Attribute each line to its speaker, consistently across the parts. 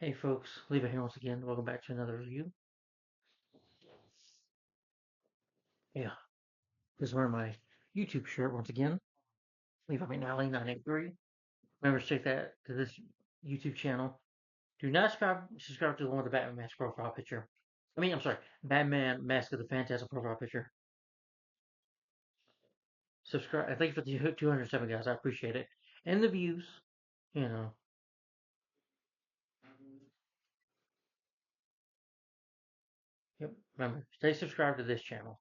Speaker 1: Hey folks, Levi here once again. Welcome back to another review. Yeah, this is wearing my YouTube shirt once again. Levi McNally 983. Remember to check that to this YouTube channel. Do not subscribe to the one with the Batman mask profile picture. I'm sorry, Batman Mask of the Phantasm profile picture. Subscribe. Thank you for the 207 guys. I appreciate it. And the views, you know. Yep. Remember, stay subscribed to this channel.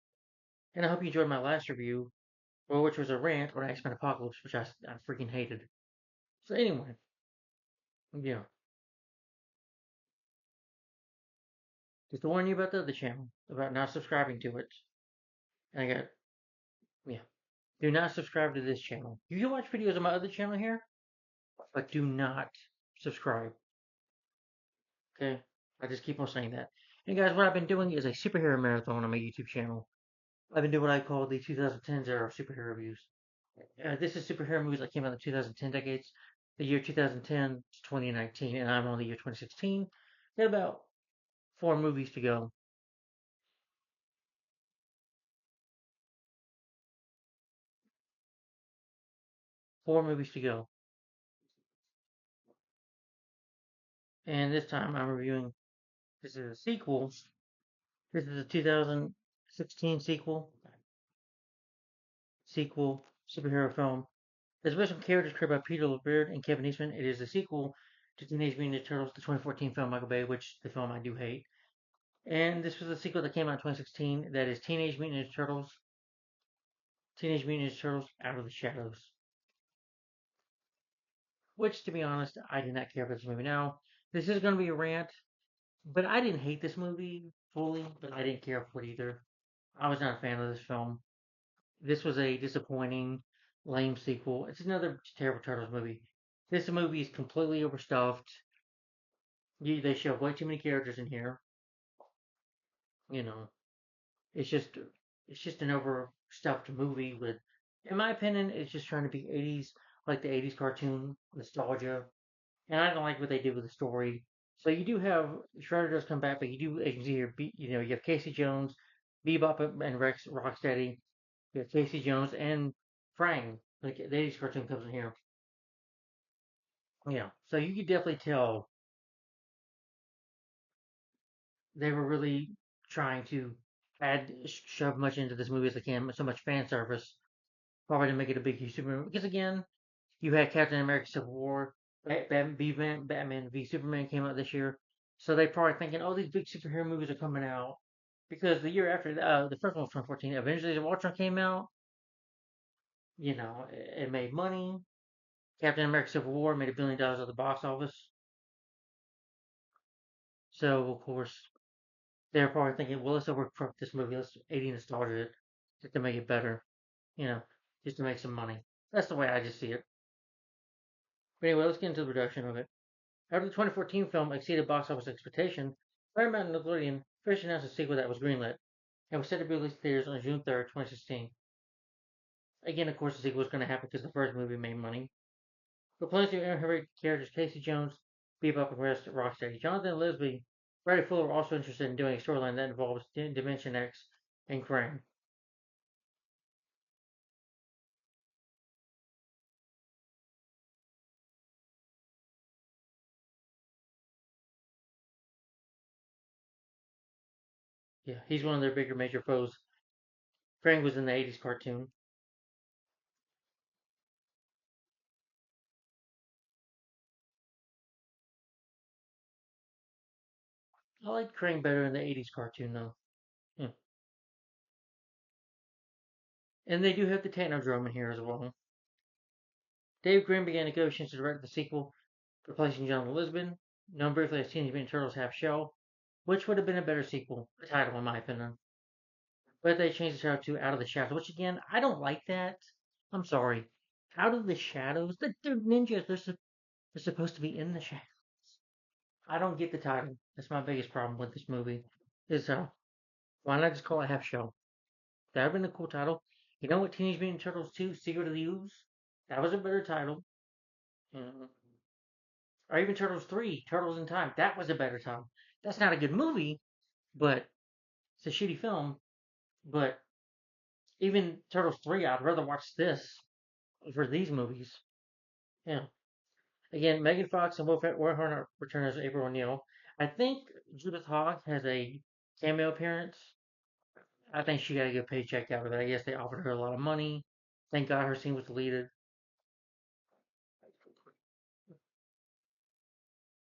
Speaker 1: And I hope you enjoyed my last review, which was a rant on X-Men Apocalypse, which I freaking hated. So anyway, yeah. Just to warn you about the other channel, about not subscribing to it. And I got, yeah. Do not subscribe to this channel. You can watch videos on my other channel here, but do not subscribe. Okay? I just keep on saying that. And guys, what I've been doing is a superhero marathon on my YouTube channel. I've been doing what I call the 2010s era of superhero reviews. This is superhero movies that came out in the 2010 decades, the year 2010 to 2019, and I'm on the year 2016. Got about 4 movies to go. 4 movies to go. And this time I'm reviewing, this is a sequel. This is a 2016 sequel superhero film. It's based on characters created by Peter Laird and Kevin Eastman. It is a sequel to Teenage Mutant Ninja Turtles, the 2014 film Michael Bay, which the film I do hate. And this was a sequel that came out in 2016. That is Teenage Mutant Ninja Turtles Out of the Shadows. Which, to be honest, I did not care for this movie. Now, this is going to be a rant, but I didn't hate this movie fully, but I didn't care for it either. I was not a fan of this film. This was a disappointing, lame sequel. It's another terrible Turtles movie. This movie is completely overstuffed. They show way too many characters in here. You know, it's just it's just an overstuffed movie with, in my opinion, it's just trying to be 80s, like the 80s cartoon nostalgia. And I don't like what they did with the story. So you do have Shredder does come back, but you do, as you see here, you have Casey Jones, Bebop and Rex Rocksteady. You have Casey Jones and Frang, like the 80s cartoon comes in here. Yeah, so you could definitely tell they were really trying to shove much into this movie as they can, so much fan service, probably to make it a big huge superhero. Because again, you had Captain America: Civil War, Batman v Superman came out this year, so they probably thinking, oh, these big superhero movies are coming out. Because the year after, the first one was 2014, Avengers: of Ultron came out. It made money. Captain America: Civil War made $1 billion at the box office. So of course they're probably thinking, well, let's overcook this movie. Let's 80 nostalgia it just to make it better, you know, just to make some money. That's the way I just see it. But anyway, let's get into the production of it. After the 2014 film exceeded box office expectation, Paramount and Nickelodeon first announced a sequel that was greenlit and was set to be released in theaters on June 3rd, 2016. Again, of course, the sequel was going to happen because the first movie made money. But plans to inherit characters Casey Jones, Bebop, and Rocksteady. Jonathan Lisby, Brady Fuller were also interested in doing a storyline that involves Dimension X and Krang. Yeah, he's one of their bigger major foes. Krang was in the 80s cartoon. I like Krang better in the 80s cartoon, though. Yeah. And they do have the Technodrome in here as well. Dave Green began negotiations to direct the sequel, replacing John Lisbon, known briefly as Teenage Mutant Turtles Half Shell, which would have been a better sequel, the title, in my opinion. But they changed the title to Out of the Shadows, which again, I don't like that. I'm sorry. Out of the Shadows? They're ninjas. They're supposed to be in the shadows. I don't get the title. That's my biggest problem with this movie. Is why not just call it Half Shell? That would have been a cool title. You know what? Teenage Mutant Turtles 2: Secret of the Ooze? That was a better title. Mhm. or even Turtles 3, Turtles in Time. That was a better time. That's not a good movie, but it's a shitty film. But even Turtles 3, I'd rather watch this over these movies. Yeah. Again, Megan Fox and Will Ferrell return as April O'Neil. I think Judith Hogg has a cameo appearance. I think she got a good paycheck out of it. I guess they offered her a lot of money. Thank God her scene was deleted.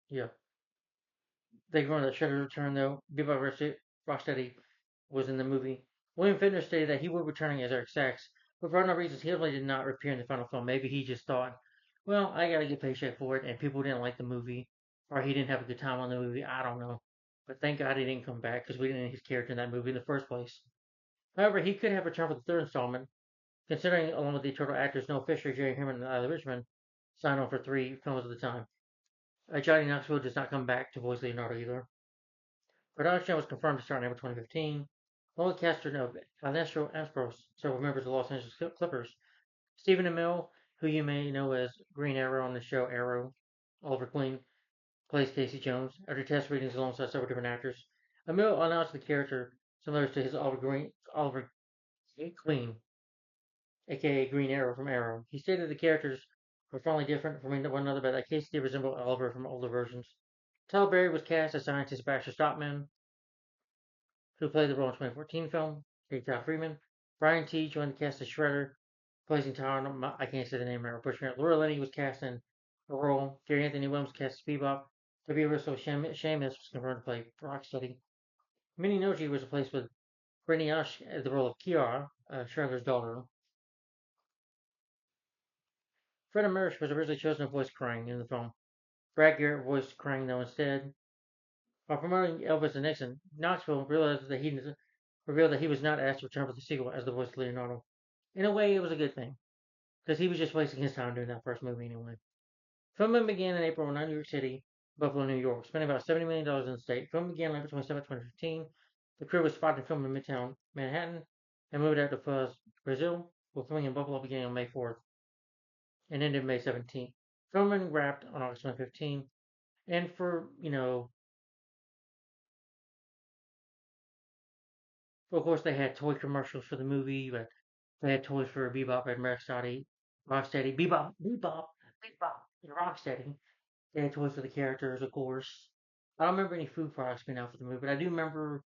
Speaker 1: Yeah. They go on that Shredder's return though. Bebop Rocksteady was in the movie. William Fichtner stated that he would be returning as Eric Sachs, but for unknown reasons he definitely did not appear in the final film. Maybe he just thought, well, I gotta get paycheck for it, and people didn't like the movie, or he didn't have a good time on the movie. I don't know. But thank God he didn't come back because we didn't need his character in that movie in the first place. However, he could have returned for the third installment, considering along with the turtle actors Noah Fisher, Jerry Herman, and Isla Richmond signed on for 3 films at the time. Johnny Knoxville does not come back to voice Leonardo either. Production was confirmed to start in April 2015. Only caster of Ernesto Ambrose, several members of the Los Angeles Clippers. Stephen Amell, who you may know as Green Arrow on the show Arrow, Oliver Queen, plays Casey Jones. After test readings alongside several different actors, Amell announced the character similar to his Oliver Queen, aka Green Arrow from Arrow. He stated the characters were finally different from one another, but that Casey did resemble Oliver from older versions. Tyler Berry was cast as scientist Baxter Stockman, who played the role in the 2014 film. J. Freeman. Brian T. joined the cast as Shredder, replacing Tyler. I can't say the name right. Bushman. Laura Linney was cast in the role. Gary Anthony Williams cast as Bebop. W. Russell Shamus was confirmed to play Rocksteady. Minnie Noji was replaced with Brittany Ush as the role of Kiara, Shredder's daughter. Fred Emmerich was originally chosen to voice Krang in the film. Brad Garrett voiced Krang though instead. While promoting Elvis and Nixon, Knoxville revealed that he was not asked to return for the sequel as the voice of Leonardo. In a way, it was a good thing, because he was just wasting his time doing that first movie anyway. Filming began in April in New York City, Buffalo, New York, spending about $70 million in the state. Filming began on April 27, 2015. The crew was spotted filming in Midtown Manhattan and moved out to Foz, Brazil, with filming in Buffalo beginning on May 4th and ended May 17th. Filming wrapped on August 2015. And of course, they had toy commercials for the movie, but they had toys for Bebop and Rocksteady, Bebop, and Rocksteady. They had toys for the characters, of course. I don't remember any food products being out for the movie, but I do remember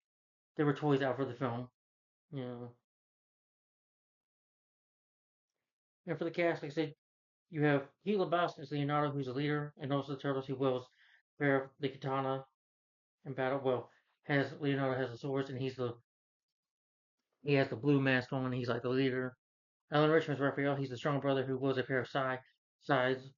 Speaker 1: there were toys out for the film. You know, and for the cast, like I said, you have Gila Bass as Leonardo, who's the leader, and also the turtles. He wields the katana in battle. Well, has Leonardo has the swords, and he has the blue mask on. He's like the leader. Alan Richmond's Raphael. He's the strong brother who wields a pair of sides.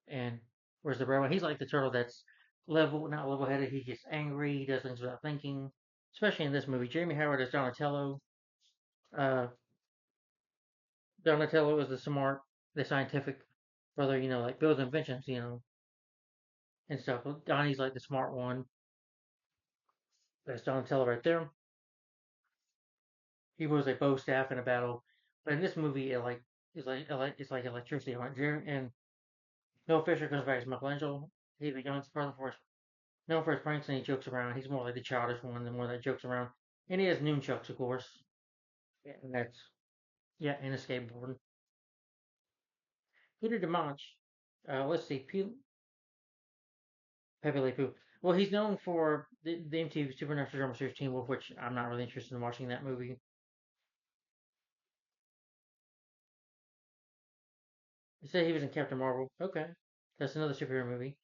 Speaker 1: And where's the red one? He's like the turtle that's not level headed. He gets angry. He does things without thinking. Especially in this movie. Jeremy Howard as Donatello. Uh, Donatello is the smart, the scientific brother, like builds inventions, and stuff. Donnie's like the smart one. That's Donatello right there. He was a bow staff in a battle. But in this movie, it's like electricity. And Noah Fisher comes back as Michelangelo. He's the youngest brother for us. Known for his pranks and he jokes around. He's more like the childish one, the one that jokes around. And he has nunchucks, of course. Yeah, and and a skateboard. Peter DeMonch. Let's see, Pepe Le Pew. Well, he's known for the MTV Supernatural Drama Series Teen Wolf, which I'm not really interested in watching that movie. They say he was in Captain Marvel. Okay, that's another superhero movie.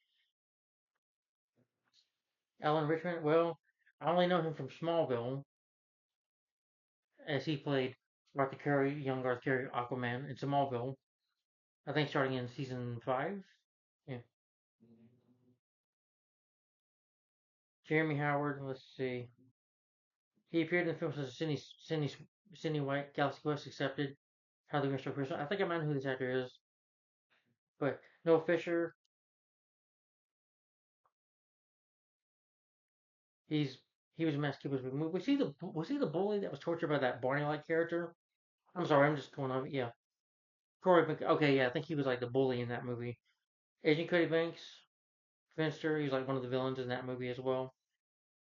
Speaker 1: Alan Richmond. Well, I only know him from Smallville, as he played Arthur Curry, young Arthur Curry, Aquaman in Smallville. I think starting in season 5. Yeah. Jeremy Howard. Let's see. He appeared in the film such as Sydney White, Galaxy Quest Accepted, How the Mr. Person. I think I might know who this actor is, but Noah Fisher. He's he was Mass Keeper's movie. Was he the bully that was tortured by that Barney-like character? I'm sorry, I'm just going on. Yeah, Corey. Okay, yeah, I think he was like the bully in that movie. Agent Cody Banks. Finster. He's like one of the villains in that movie as well,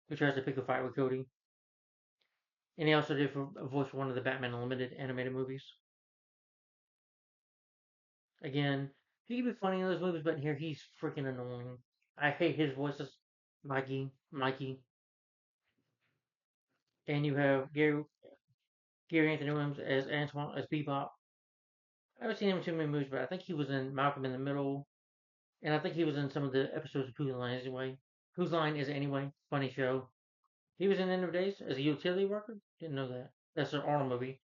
Speaker 1: who tries to pick a fight with Cody. And he also did a voice for one of the Batman Unlimited animated movies. Again, he can be funny in those movies, but here he's freaking annoying. I hate his voices. Mikey. And you have Gary Anthony Williams as Antoine as Bebop. I haven't seen him in too many movies, but I think he was in Malcolm in the Middle, and I think he was in some of the episodes of Whose Line Is It Anyway? Whose Line Is It Anyway? Funny show. He was in End of Days as a utility worker. Didn't know that. That's an Arnold movie.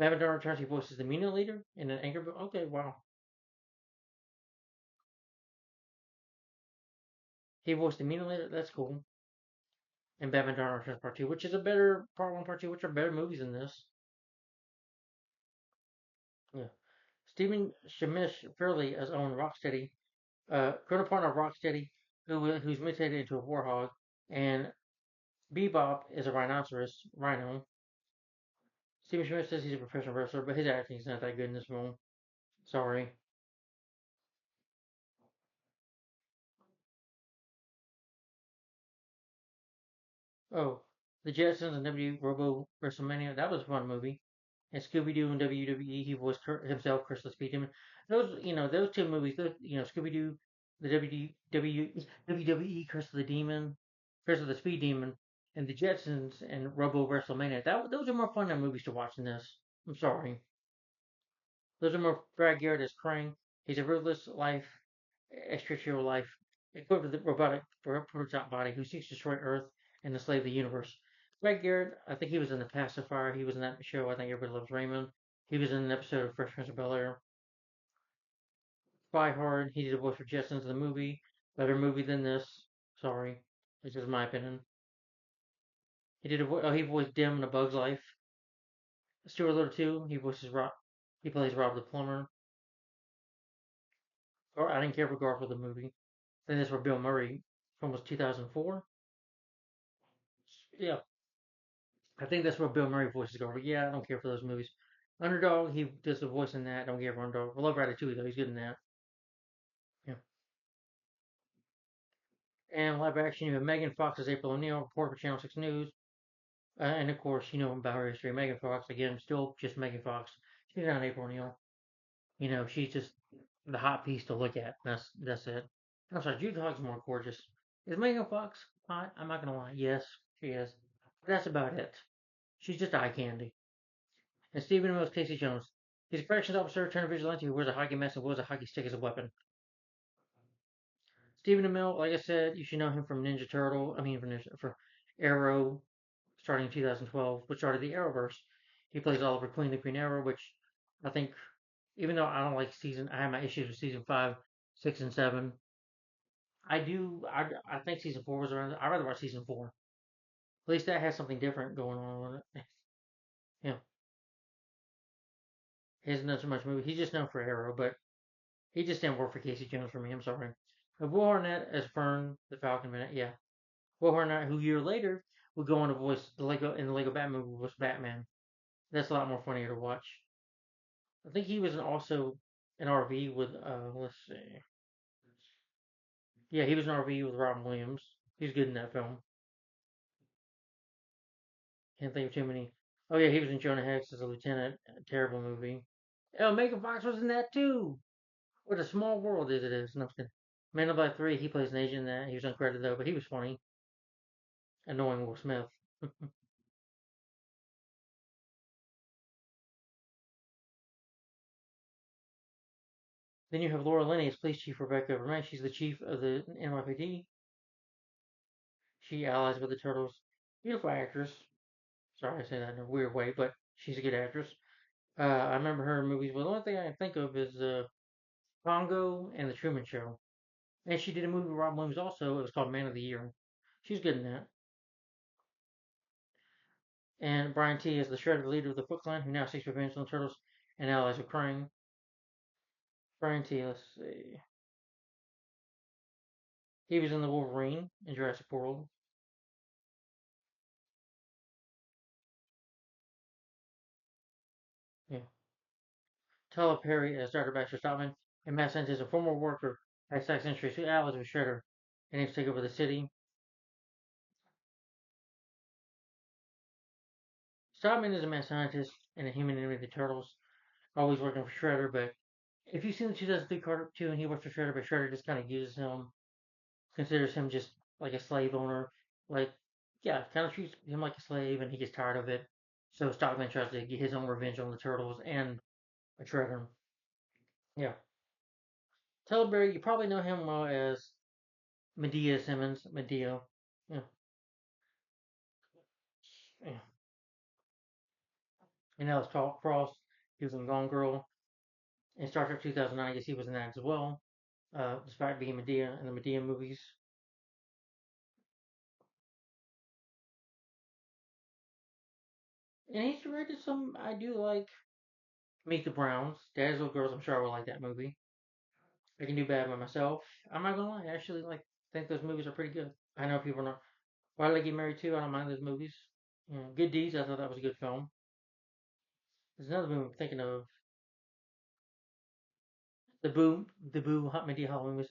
Speaker 1: Babadar returns. He voices the Mino leader in an anchor. Okay, wow. He voiced the Mino leader. That's cool. And Babadar returns Part Two, which is a better Part One, Part Two, which are better movies than this. Yeah. Stephen Shamish Fairley as Owen Rocksteady, criminal partner of Rocksteady, who's mutated into a warhog, and Bebop is a rhino. Stephen Schmidt says he's a professional wrestler, but his acting's not that good in this film. Sorry. Oh, The Jetsons and W Robo WrestleMania. That was a fun movie. And Scooby Doo and WWE. He voiced himself, Chris the Speed Demon. Those two movies. Scooby Doo, the WWE, Chris the Demon, Chris of the Speed Demon, and The Jetsons and Robo WrestleMania. Those are more fun than movies to watch than this. I'm sorry. Those are more Brad Garrett as Krang. He's a ruthless life, extraterrestrial life, equipped with a robotic prototype body who seeks to destroy Earth and enslave the universe. Brad Garrett, I think he was in The Pacifier. He was in that show, I think Everybody Loves Raymond. He was in an episode of Fresh Prince of Bel-Air. Spy Hard, he did a voice for Jetsons in the movie. Better movie than this. Sorry. This is my opinion. He did a he voiced Dim in A Bug's Life. Stuart Little too. He plays Rob the plumber. Or I didn't care for Garfield the movie. Then this for Bill Murray. Film was 2004. Yeah, I think that's where Bill Murray voices go. But yeah, I don't care for those movies. Underdog, he does the voice in that. Don't care for Underdog. I love Ratatouille though. He's good in that. Yeah. And live action, you have Megan Fox as April O'Neil, reporter for Channel 6 News. And of course, you know about her history. Megan Fox, again, still just Megan Fox. She's not April O'Neil. She's just the hot piece to look at. That's it. I'm sorry, Jude Hog's more gorgeous. Is Megan Fox hot? I'm not gonna lie. Yes, she is. But that's about it. She's just eye candy. And Stephen Amell's Casey Jones. He's a corrections officer turned vigilante who wears a hockey mask and wields a hockey stick as a weapon. Stephen Amell, like I said, you should know him from Ninja Turtle. I mean, for Arrow, starting in 2012, which started the Arrowverse. He plays Oliver Queen, the Green Arrow, which I think, even though I don't like I have my issues with season 5, 6, and 7. I do, I think season 4 was around. I'd rather watch season 4. At least that has something different going on with it. Yeah, he hasn't done so much movie. He's just known for Arrow, but he just didn't work for Casey Jones for me. I'm sorry. Will Arnett as Fern, the Falcon Man. Yeah, Will Arnett, who a year later would go on to voice the Lego Batman movie, was Batman. That's a lot more funnier to watch. I think he was also an RV with let's see. Yeah, he was an RV with Robin Williams. He's good in that film. Can't think of too many. Oh yeah, he was in Jonah Hex as a lieutenant. A terrible movie. Oh, Megan Fox was in that too. What a small world is it is. No, I'm kidding. Man of Black 3, he plays an agent in that. He was uncredited though, but he was funny. Annoying Will Smith. Then you have Laura Linney as Police Chief Rebecca Vermette. She's the chief of the NYPD. She allies with the Turtles. Beautiful actress. Sorry I say that in a weird way, but she's a good actress. I remember her in movies. Well, the only thing I can think of is Congo and The Truman Show. And she did a movie with Robin Williams also. It was called Man of the Year. She's good in that. And Brian T is the shredded leader of the Foot Clan, who now seeks revenge on the Turtles and allies with Krang. Brian T, let's see. He was in the Wolverine in Jurassic World. Yeah. Tyler Perry as Dr. Baxter Stockman. And Matt Sent is a former worker at Sax Industries who allies with Shredder and he has to take over the city. Stockman is a mad scientist and a human enemy of the Turtles, always working for Shredder. But if you've seen the 2003 cartoon, he works for Shredder, but Shredder just kind of uses him, considers him just like a slave owner. Like, yeah, kind of treats him like a slave, and he gets tired of it. So Stockman tries to get his own revenge on the Turtles and Shredder. Yeah. Teleberry, you probably know him well as Medea Simmons. Medea. Yeah. Yeah. And that was Tall Frost. He was in Gone Girl. In Star Trek 2009, I guess he was in that as well. Despite being Medea in the Medea movies. And he's directed some I do like. Meet the Browns. Daddy's Little Girls, I'm sure I would like that movie. I Can Do Bad by Myself. I'm not gonna lie, I actually think those movies are pretty good. I know people are not. Why Did I Get Married Too? I don't mind those movies. Good Deeds, I thought that was a good film. There's another movie I'm thinking of. The Boo Hot Medea Halloween was.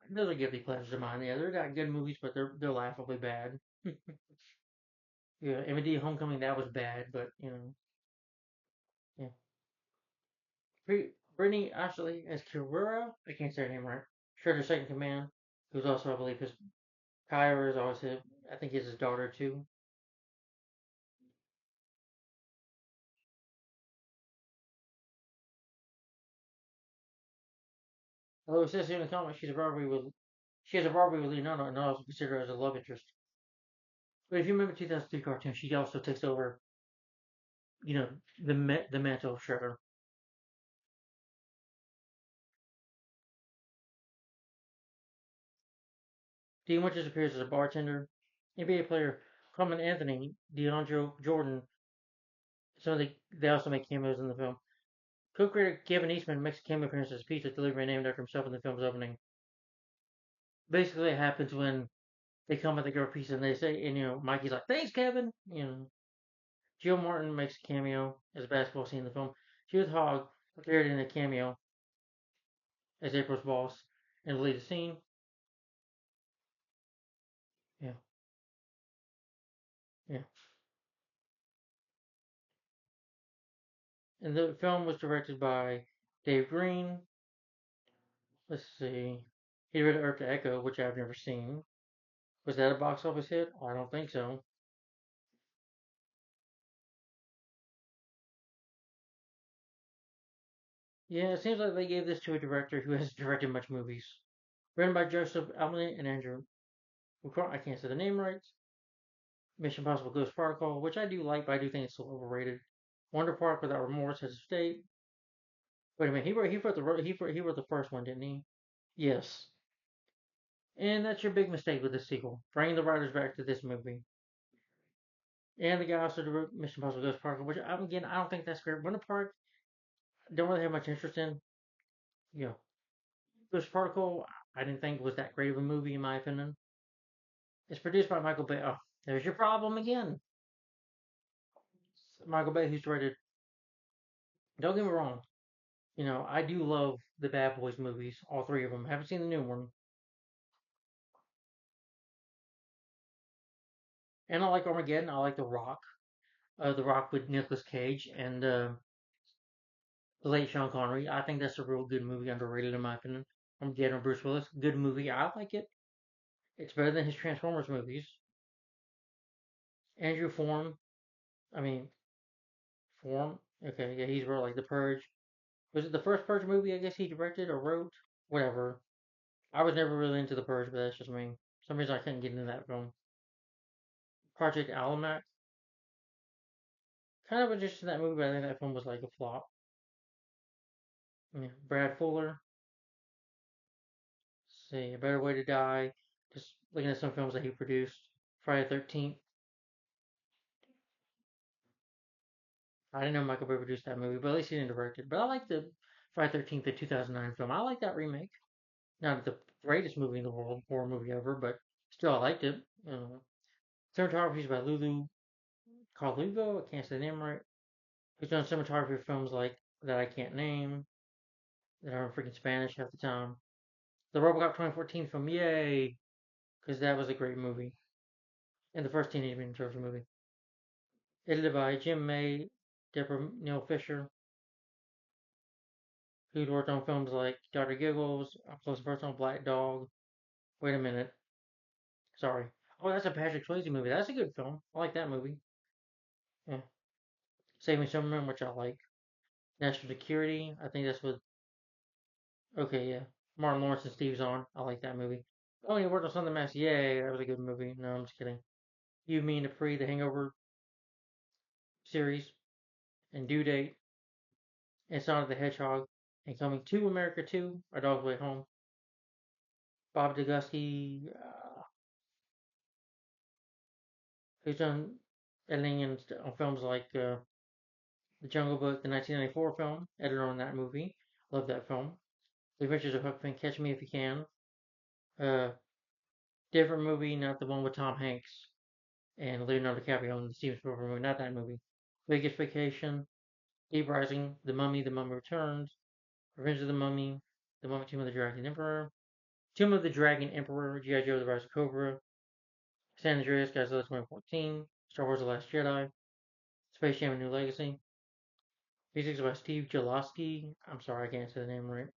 Speaker 1: Those are guilty pleasures of mine. Yeah, they're not good movies, but they're laughably bad. Yeah, and Medea Homecoming that was bad, but yeah. Brittany Ashley as Kira. I can't say her name right. Shredder's second command, who's also I believe his Kyra is always his. I think is his daughter too. Although it says here in the comics she has a robbery with Leonardo and also considered her as a love interest. But if you remember 2003 cartoon, she also takes over, you know, the mantle of Shredder. Dean Winters appears as a bartender. NBA player Coleman Anthony, DeAndre Jordan. They also make cameos in the film. Co-creator Kevin Eastman makes a cameo appearance as a pizza delivery named after himself in the film's opening. Basically, it happens when they come with the girl pizza and they say, and Mikey's like, "Thanks, Kevin." Jill Martin makes a cameo as a basketball scene in the film. Judith Hogg appeared in a cameo as April's boss and the lead the scene. Yeah, yeah. And the film was directed by Dave Green. Let's see. He did Earth to Echo, which I've never seen. Was that a box office hit? I don't think so. Yeah, it seems like they gave this to a director who has directed much movies. Written by Joseph Almany and Andrew. I can't say the name right. Mission Impossible Ghost Protocol, which I do like, but I do think it's a little overrated. Wonder Park Without Remorse has a state. Wait a minute, he wrote the first one, didn't he? Yes. And that's your big mistake with this sequel. Bringing the writers back to this movie. And the guy also directed Mission Impossible Ghost Protocol, which again I don't think that's great. Wonder Park, don't really have much interest in. Yeah. Ghost Protocol, I didn't think was that great of a movie in my opinion. It's produced by Michael Bay. Oh, there's your problem again. Michael Bay, who's directed. Don't get me wrong. I do love the Bad Boys movies, all three of them. Haven't seen the new one, and I like Armageddon. I like The Rock. The Rock with Nicolas Cage and the late Sean Connery. I think that's a real good movie, underrated in my opinion. Armageddon with Bruce Willis, good movie. I like it. It's better than his Transformers movies. Andrew Form. I mean, Form. Okay, yeah, he's wrote like The Purge. Was it the first Purge movie? I guess he directed or wrote. Whatever. I was never really into The Purge, but that's just me. For some reason I couldn't get into that film. Project Alamac. Kind of interested in that movie, but I think that film was like a flop. Yeah. Brad Fuller. Let's see, A Better Way to Die. Just looking at some films that he produced. Friday the 13th. I didn't know Michael Bay produced that movie, but at least he didn't direct it. But I like the Friday the 13th, the 2009 film. I like that remake. Not the greatest movie in the world, horror movie ever, but still I liked it. Cinematography is by Lulu Carlugo. I can't say the name right. Who's done cinematography for films like that I can't name, that are in freaking Spanish half the time. The RoboCop 2014 film, yay! because that was a great movie. And the first Teenage Mutant Ninja Turtles movie. Edited by Jim May, Deborah Neil Fisher, who'd worked on films like Dr. Giggles, Up Close and Personal, Black Dog. Wait a minute. Sorry. Oh, that's a Patrick Swayze movie. That's a good film. I like that movie. Yeah. Saving Silverman, which I like. National Security. I think that's with. Okay, yeah. Martin Lawrence and Steve Zahn. I like that movie. Oh, he worked on Something Mass. Yay, that was a good movie. No, I'm just kidding. You Mean to Free, the Hangover series, and Due Date, and Sonic the Hedgehog, and Coming to America 2, A Dog's Way Home. Bob Degusky, who's done editing on films like The Jungle Book, the 1994 film, editor on that movie. Love that film. The Adventures of Huck Finn, Catch Me If You Can. Uh, Different movie, not the one with Tom Hanks and Leonardo DiCaprio in the Steven Spielberg movie, not that movie. Vegas Vacation, Deep Rising, The Mummy, The Mummy Returns, Revenge of the Mummy, The Mummy, Tomb of the Dragon Emperor, Tomb of the Dragon Emperor, G.I. Joe, The Rise of Cobra, San Andreas, Godzilla 2014, Star Wars The Last Jedi, Space Jam: A New Legacy. Music's by Steve Jaloski. I'm sorry, I can't say the name right.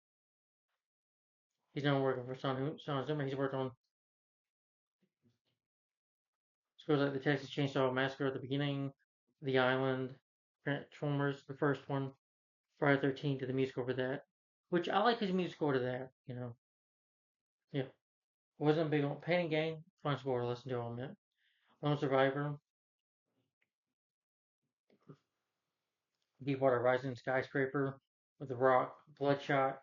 Speaker 1: He's now working for Son Zimmer. He's worked on scores like the Texas Chainsaw Massacre at the beginning, The Island, Transformers, the first one, Friday 13 to the music over that, which I like his music over to that, you know. Yeah. Wasn't big on Pain and Gain, fun score to listen to, I'll admit. Lone Survivor, Deepwater Rising, Skyscraper, with The Rock, Bloodshot,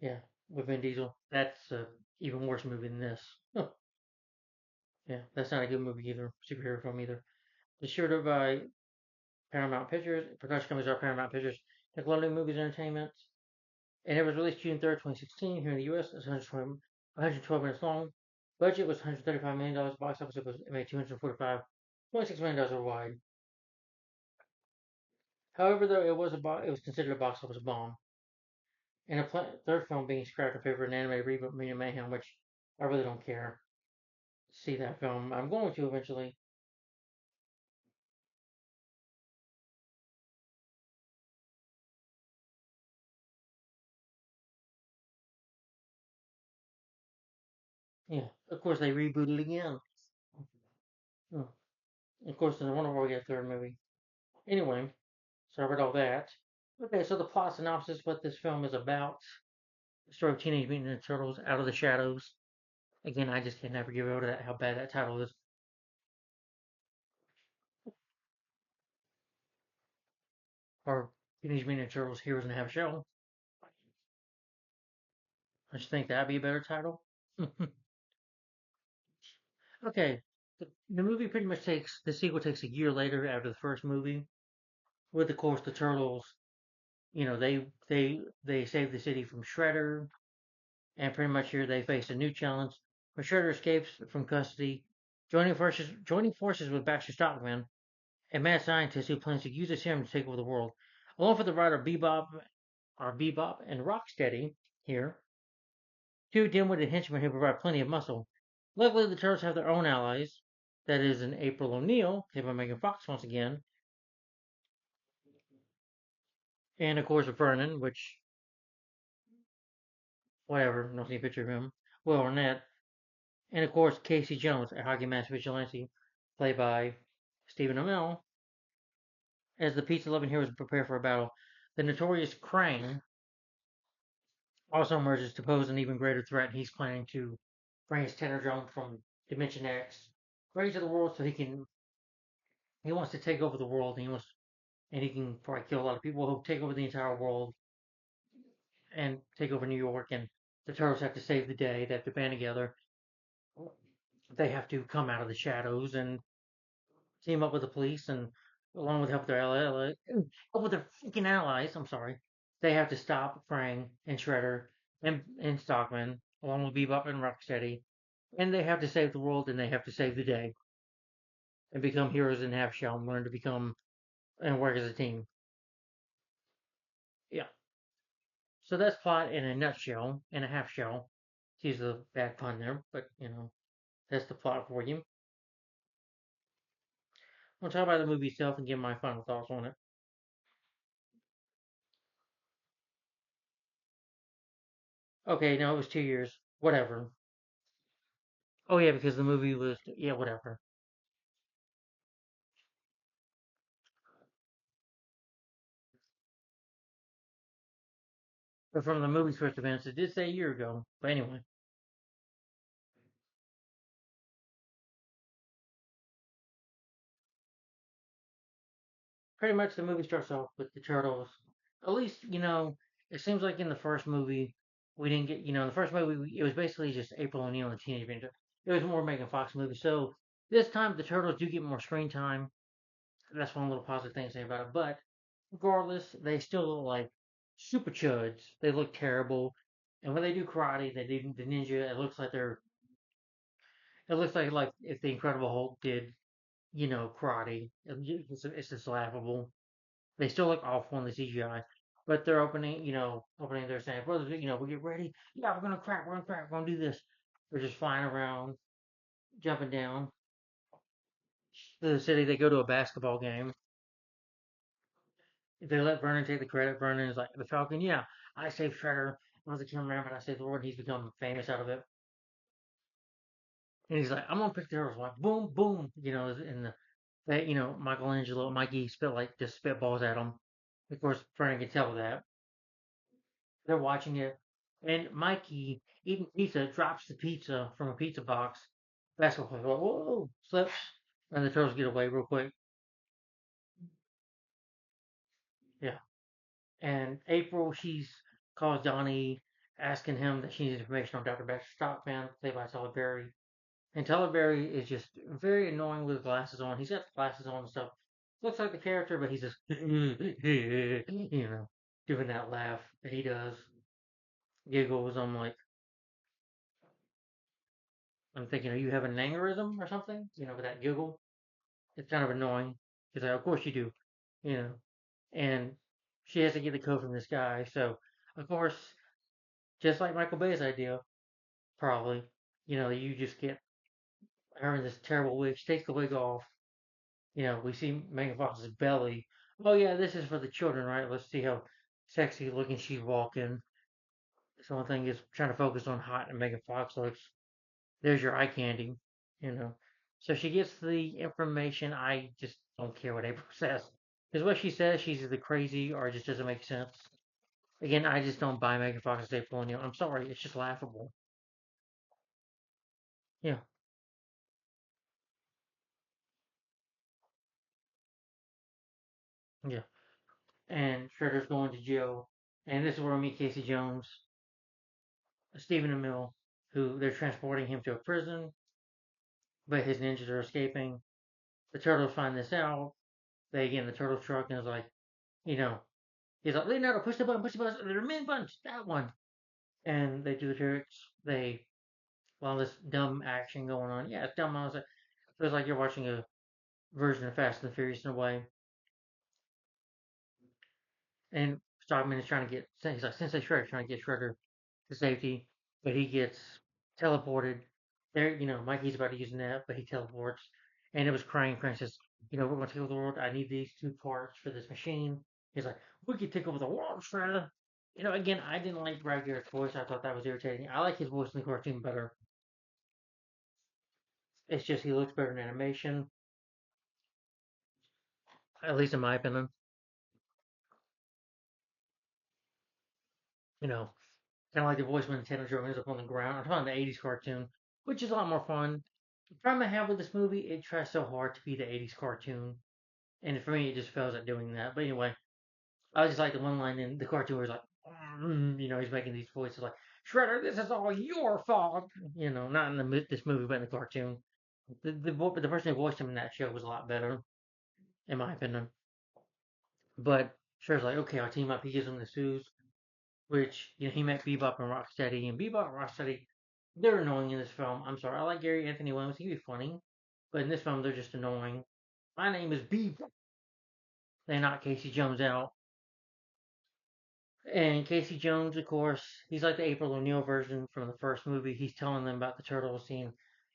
Speaker 1: yeah, with Vin Diesel. That's a even worse movie than this. Yeah, that's not a good movie either, superhero film either. Distributed by Paramount Pictures, production companies are Paramount Pictures, Nickelodeon Movies Entertainment, and it was released June 3rd, 2016 here in the US. It's 112 minutes long. Budget was $135 million. Box office it made $245.6 million worldwide. However, though it was considered a box office bomb, and a third film being scrapped in favor of an animated reboot, Mutant Mayhem, which I really don't care to see that film. I'm going to eventually. Yeah, of course they rebooted again. Oh, of course, I wonder why we get a third movie. Anyway, sorry about all that. Okay, so the plot synopsis, what this film is about. The story of Teenage Mutant Ninja Turtles Out of the Shadows. Again, I just can never get over that, how bad that title is. Or Teenage Mutant Ninja Turtles Heroes in a Half Shell. I just think that'd be a better title. Okay, the movie pretty much takes, the sequel takes a year later after the first movie. With, of course, the Turtles, you know, they save the city from Shredder, and pretty much here they face a new challenge. When Shredder escapes from custody, joining forces with Baxter Stockman, a mad scientist who plans to use his serum to take over the world. Along with the writer Bebop and Rocksteady here, two dim-witted henchmen who provide plenty of muscle. Luckily, the Turtles have their own allies. That is in April O'Neil, played by Megan Fox once again, and of course Vernon, which whatever, no see a picture of him. Will Arnett, and of course Casey Jones, a hockey master vigilante, played by Stephen Amell, as the pizza-loving heroes prepare for a battle. The notorious Krang also emerges to pose an even greater threat. He's planning to bring his Tenordrome from Dimension X right to the world so he wants to take over the world and he can probably kill a lot of people. He'll take over the entire world and take over New York, and the Turtles have to save the day. They have to band together. They have to come out of the shadows and team up with the police, and along with help with their help with their freaking allies. I'm sorry. They have to stop Krang and Shredder and Stockman, along with Bebop and Rocksteady, and they have to save the world and they have to save the day and become heroes in half shell and learn to become and work as a team. Yeah. So that's plot in a nutshell, in a half shell. Excuse the bad pun there, but that's the plot for you. I'll talk about the movie itself and give my final thoughts on it. Okay, no, it was 2 years. Whatever. Oh yeah, because the movie was yeah, whatever. But from the movie's first events, it did say a year ago. But anyway, pretty much the movie starts off with the turtles. At least it seems like in the first movie we didn't get in the first movie it was basically just April O'Neil and Teenage Mutant. It was more Megan Fox movie. So this time the turtles do get more screen time. That's one little positive thing to say about it. But regardless, they still look like super chuds. They look terrible. And when they do karate, they do the ninja. It looks like if the Incredible Hulk did karate. It's just laughable. They still look awful in the CGI, but they're opening their saying, brothers, we get ready. Yeah, we're gonna crack, we're gonna do this. They're just flying around, jumping down to the city. They go to a basketball game. They let Vernon take the credit. Vernon is like, the Falcon, yeah, I saved Shredder. I was the cameraman, but I saved the world. He's become famous out of it. And he's like, I'm gonna pick the heroes. Like, boom, boom. In Michelangelo, Mikey spit like just spitballs at him. Of course, Vernon can tell that. They're watching it, and Mikey eating pizza drops the pizza from a pizza box. Basketball player, whoa, slips, and the turtles get away real quick. Yeah, and April, she's calls Donnie, asking him that she needs information on Dr. Baxter Stockman, played by Tyler Berry. And Tyler Berry is just very annoying with glasses on. He's got the glasses on and stuff. Looks like the character, but he's just, doing that laugh that he does. Giggles. I'm thinking, are you having an aneurysm or something? With that giggle. It's kind of annoying. She's like, of course you do. You know. And she has to get the code from this guy. So, of course, just like Michael Bay's idea, probably, you just get her in this terrible wig. She takes the wig off. We see Megan Fox's belly. Oh, yeah, this is for the children, right? Let's see how sexy looking she's walking. So one thing is trying to focus on hot and Megan Fox looks. There's your eye candy, you know. So she gets the information. I just don't care what April says. Because what she says, she's either crazy or it just doesn't make sense. Again, I just don't buy Megan Fox's April O'Neil. I'm sorry, it's just laughable. Yeah, yeah. And Shredder's going to jail. And this is where we meet Casey Jones, Stephen Amell, who they're transporting him to a prison, but his ninjas are escaping. The turtles find this out. They get in the turtle truck and is like, you know, he's like, Leonardo, push the button. There are men buttons, that one. And they do the tricks. They While this dumb action going on. Yeah, it's dumb. I was like, it feels like you're watching a version of Fast and the Furious in a way. And Stockman is trying to get he's like Sensei Shredder trying to get Shredder to safety, but he gets teleported. There, Mikey's about to use a net, but he teleports. And it was crying. Krang says, we're going to take over the world. I need these two parts for this machine. He's like, we could take over the world, Shredder. Again, I didn't like Brad Garrett's voice. I thought that was irritating. I like his voice in the cartoon better. It's just he looks better in animation, at least in my opinion. You know, kind of like the voice when Nintendo Joe ends up on the ground. I'm talking the '80s cartoon, which is a lot more fun. The problem I have with this movie, it tries so hard to be the '80s cartoon, and for me, it just fails at doing that. But anyway, I just like the one line in the cartoon where he's like, he's making these voices like, Shredder, this is all your fault. Not in this movie, but in the cartoon. The person who voiced him in that show was a lot better, in my opinion. But Shredder's like, okay, I'll team up. He gives him the shoes, which he met Bebop and Rocksteady, and Bebop and Rocksteady, they're annoying in this film. I'm sorry, I like Gary Anthony Williams, he'd be funny, but in this film they're just annoying. My name is Bebop. They knock Casey Jones out. And Casey Jones, of course, he's like the April O'Neil version from the first movie. He's telling them about the turtle scene.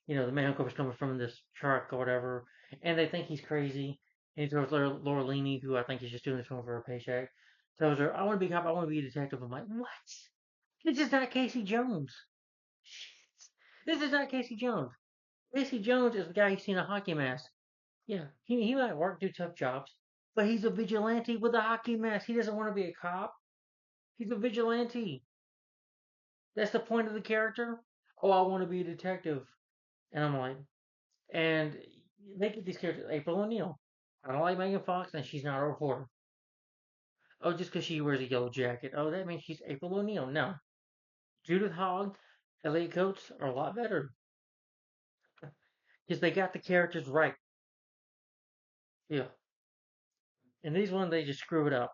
Speaker 1: The man who's coming from this truck or whatever, and they think he's crazy. And he tells Laura Linney, who I think is just doing this film for a paycheck, tells her, "I want to be a cop. I want to be a detective." I'm like, what? This is not Casey Jones. Shit. This is not Casey Jones. Casey Jones is the guy you see in a hockey mask. Yeah, he might work, do tough jobs, but he's a vigilante with a hockey mask. He doesn't want to be a cop. He's a vigilante. That's the point of the character. Oh, I want to be a detective. And I'm like, and they get these characters, April O'Neil. I don't like Megan Fox, and she's not a reporter. Oh, just because she wears a yellow jacket. Oh, that means she's April O'Neil. No. Judith Hogg, Elliot Coates are a lot better. Because they got the characters right. Yeah. And these ones, they just screw it up.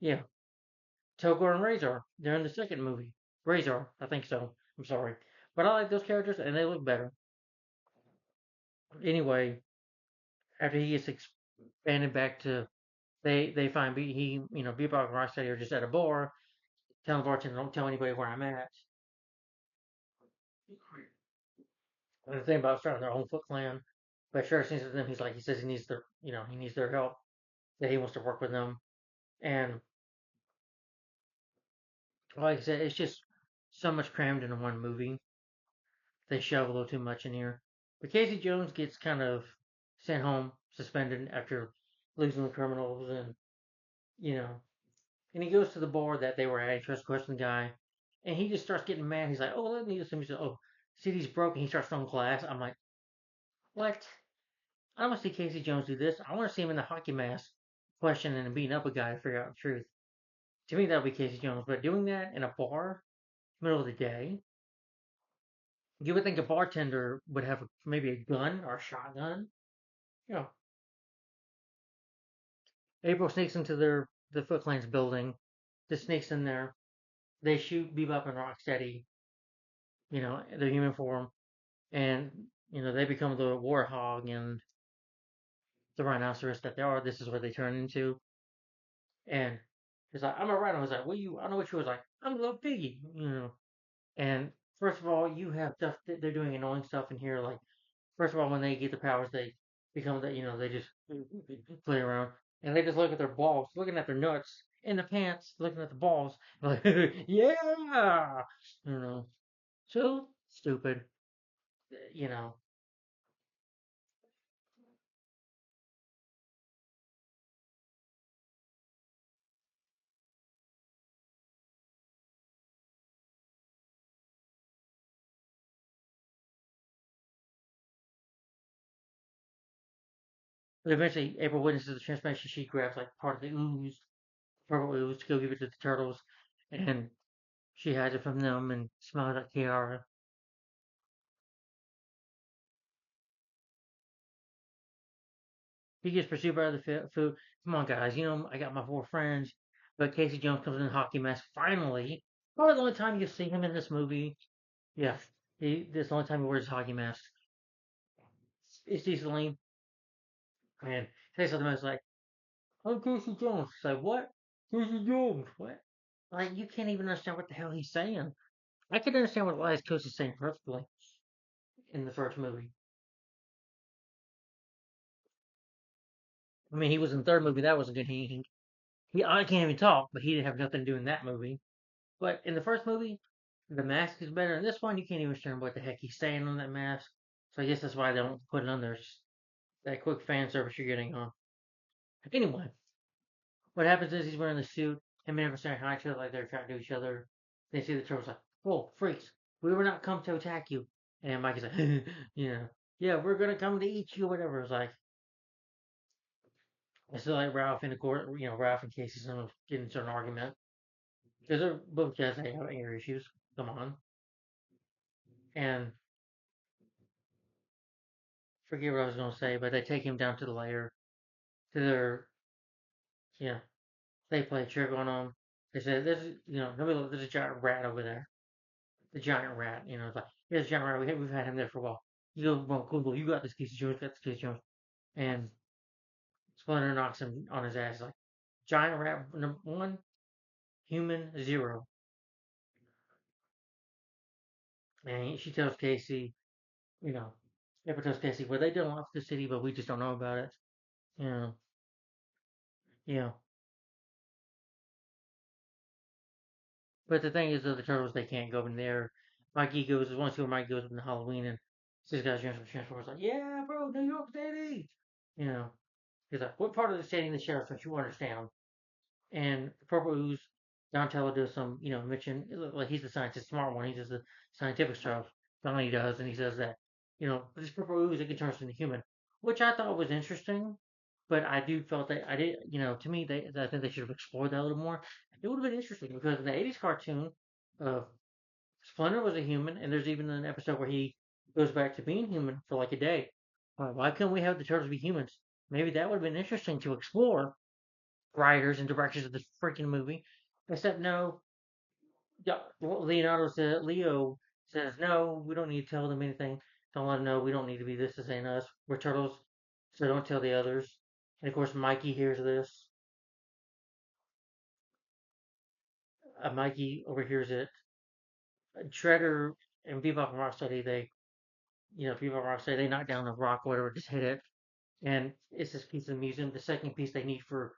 Speaker 1: Yeah. Togor and Razor, they're in the second movie. Razor, I think so. I'm sorry. But I like those characters, and they look better. Anyway, after he gets expanded back to they find Bebop and Rocksteady are just at a bar, telling the bartender, "Don't tell anybody where I'm at." And the thing about starting their own Foot Clan, but Sheriff seems to them, he says he needs their help, that he wants to work with them, and like I said, it's just so much crammed into one movie. They shove a little too much in here. But Casey Jones gets kind of sent home, suspended after losing the criminals, you know, and he goes to the bar that they were at. He tries to question the guy, and he just starts getting mad. He's like, "Oh, let me do something." He says, "Oh, city's broken." He starts throwing glass. I'm like, "What?" I don't want to see Casey Jones do this. I want to see him in the hockey mask, questioning and beating up a guy to figure out the truth. To me, that would be Casey Jones. But doing that in a bar, middle of the day, you would think a bartender would have maybe a gun or a shotgun. You know, April sneaks into the Foot Clan's building. Just sneaks in there. They shoot Bebop and Rocksteady. Their human form, and they become the warhog and the rhinoceros that they are. This is what they turn into. And he's like, "I'm a rhino." I was like, "What you?" I don't know what you was like. "I'm a little piggy." And first of all, you have stuff that they're doing annoying stuff in here. Like first of all, when they get the powers, they become that they just play around and they just look at their balls, looking at their nuts in the pants, looking at the balls, like yeah, you know, so stupid, you know. But eventually, April witnesses the transformation. She grabs like part of the ooze, purple ooze, to go give it to the turtles, and she hides it from them and smiles at Kiara. He gets pursued by the food. Come on, guys. I got my four friends. But Casey Jones comes in hockey mask. Finally, probably the only time you see him in this movie. Yeah, this is the only time he wears his hockey mask. It's decently. And he says something else like, "I'm Casey Jones." It's like, what? Casey Jones? What? Like, you can't even understand what the hell he's saying. I could understand what Elias Coast is saying perfectly in the first movie. I mean, he was in the third movie. That wasn't good. I can't even talk, but he didn't have nothing to do in that movie. But in the first movie, the mask is better. In this one, you can't even understand what the heck he's saying on that mask. So I guess that's why they don't put it on there. It's that quick fan service you're getting on. Anyway, what happens is he's wearing the suit. Him and Amber staring at each other like they're trying to each other. They see the turtles like, "Whoa, freaks! We were not come to attack you." And Mike is like, "Yeah, we're gonna come to eat you." Whatever. It's like it's like Ralph in the court. Ralph and Casey some get into an argument because they're both just have anger issues. Come on, and forget what I was gonna say, but they take him down to the lair to their yeah. They play a trick on him. They say, there's a giant rat over there. The giant rat. It's like, here's a giant rat. We've had him there for a while. You go, well, cool. You got this, Casey Jones. Got this, Casey Jones. And Splinter knocks him on his ass. Like, giant rat number one. human zero. And she tells Casey, you know, April tells Casey, well, they done lost the city, but we just don't know about it. You know, yeah. But the thing is, though, the turtles, they can't go in there. Mikey goes, once where Mike goes in Halloween and says, guys, Transformers like, yeah, bro, New York City. You know, he's like, what part of the city in the sheriff don't you understand? And Purple Ooze, Donatello does some, mention, like he's the scientist, smart one. He does the scientific stuff. Donnie does, and he says that, this Purple Ooze, it can turn us into human, which I thought was interesting. But I do felt that I did, to me, I think they should have explored that a little more. It would have been interesting because in the '80s cartoon, uh, Splinter was a human, and there's even an episode where he goes back to being human for like a day. Why couldn't we have the turtles be humans? Maybe that would have been interesting to explore, writers and directors of this freaking movie. Except no, yeah, Leo says no. We don't need to tell them anything. Don't let them know we don't need to be this ain't us. We're turtles, so don't tell the others. And of course, Mikey hears this. Mikey overhears it. Shredder and Bebop and Rocksteady, Bebop and Rocksteady, they knock down a rock, or whatever, just hit it, and it's this piece of the museum. The second piece they need for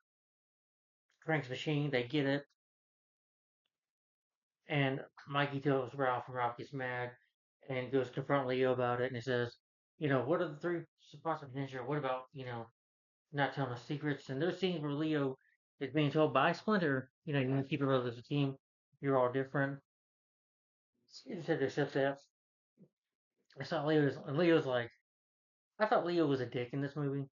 Speaker 1: Frank's machine, they get it, and Mikey tells Ralph, and Ralph gets mad and goes to confront Leo about it, and he says, what are the three spots of ninja? What about, not telling us secrets? And there's scenes where Leo is being told by Splinter, you need to keep it real as a team. You're all different. He said they said that. I saw Leo's like, I thought Leo was a dick in this movie,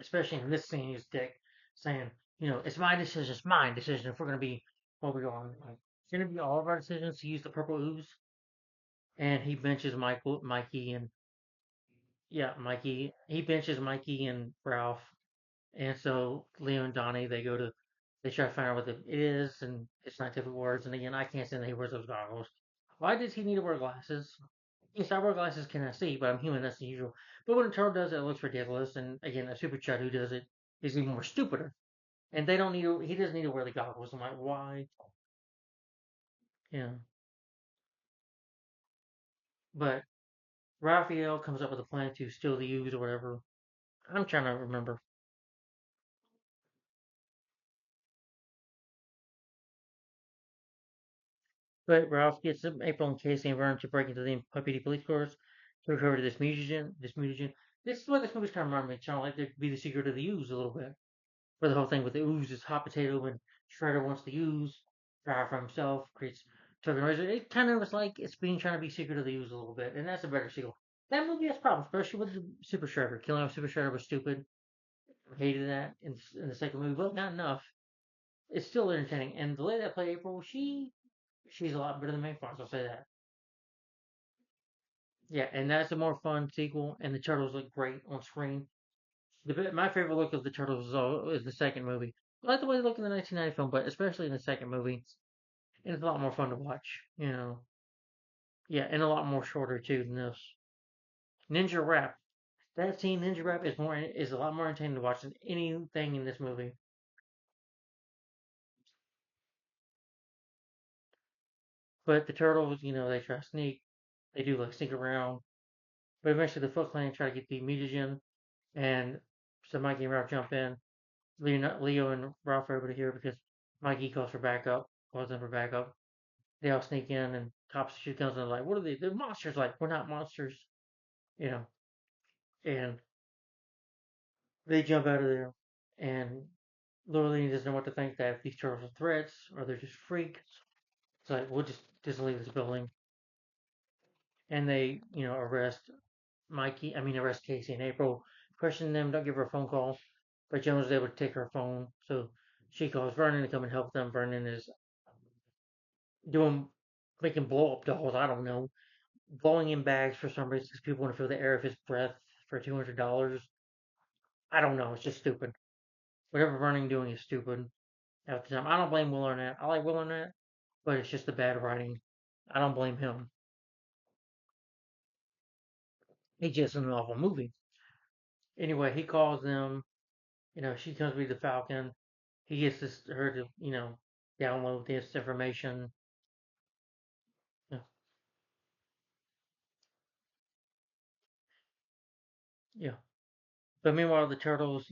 Speaker 1: especially in this scene. He's a dick, saying, it's my decision, it's my decision. If we're gonna be what we are, like, it's gonna be all of our decisions to use the purple ooze. And he benches Mikey, and yeah, Mikey. He benches Mikey and Ralph, and so Leo and Donnie they try to find out what it is, and it's scientific words. And again, I can't stand that he wears those goggles. Why does he need to wear glasses? Yes, I wear glasses, can I see? But I'm human. That's the usual. But when a turtle does it, it looks ridiculous. And again, a super chud who does it is even more stupider. And they don't need to. He doesn't need to wear the goggles. I'm like, why? Yeah. But Raphael comes up with a plan to steal the ooze or whatever. I'm trying to remember. But Ralph gets April and Casey and Vern to break into the Puppy Police Force to recover this mutagen. This is what this movie's kind of reminding me. Kind of like there could be the secret of the ooze a little bit. Where the whole thing with the ooze is hot potato and Shredder wants the ooze. Fire for himself creates Token Razor. It kind of was like it's being trying to be secret of the ooze a little bit, and that's a better sequel. That movie has problems, especially with the Super Shredder. Killing off Super Shredder was stupid. Hated that in the second movie, but not enough. It's still entertaining, and the lady that played April, she's a lot better than May Fox. I'll say that. Yeah, and that's a more fun sequel, and the turtles look great on screen. My favorite look of the turtles is the second movie. I like the way they look in the 1990 film, but especially in the second movie, and it's a lot more fun to watch. Yeah, and a lot more shorter too than this. Ninja Rap. That scene, Ninja Rap, is a lot more entertaining to watch than anything in this movie. But the turtles, they try to sneak. They do like sneak around, but eventually the Foot Clan try to get the mutagen, and so Mikey and Ralph jump in. Leo and Ralph are able to hear because Mikey calls for backup, calls them for backup. They all sneak in, and cops shoot guns, and they're like, "What are they? They're monsters!" Like, we're not monsters, you know. And they jump out of there, and Lorelei doesn't know what to think. That if these turtles are threats or they're just freaks. It's like we'll just leave this building, and they arrest arrest Casey and April, question them, don't give her a phone call. But Jones is able to take her phone, so she calls Vernon to come and help them. Vernon is doing making blow up dolls. I don't know, blowing in bags for some reason because people want to feel the air of his breath for $200. I don't know. It's just stupid. Whatever Vernon doing is stupid. At the time, I don't blame Will Arnett. I like Will Arnett, but it's just the bad writing. I don't blame him. It's just an awful movie. Anyway, he calls them. She comes with the Falcon. He gets her to download this information. Yeah, yeah. But meanwhile, the turtles,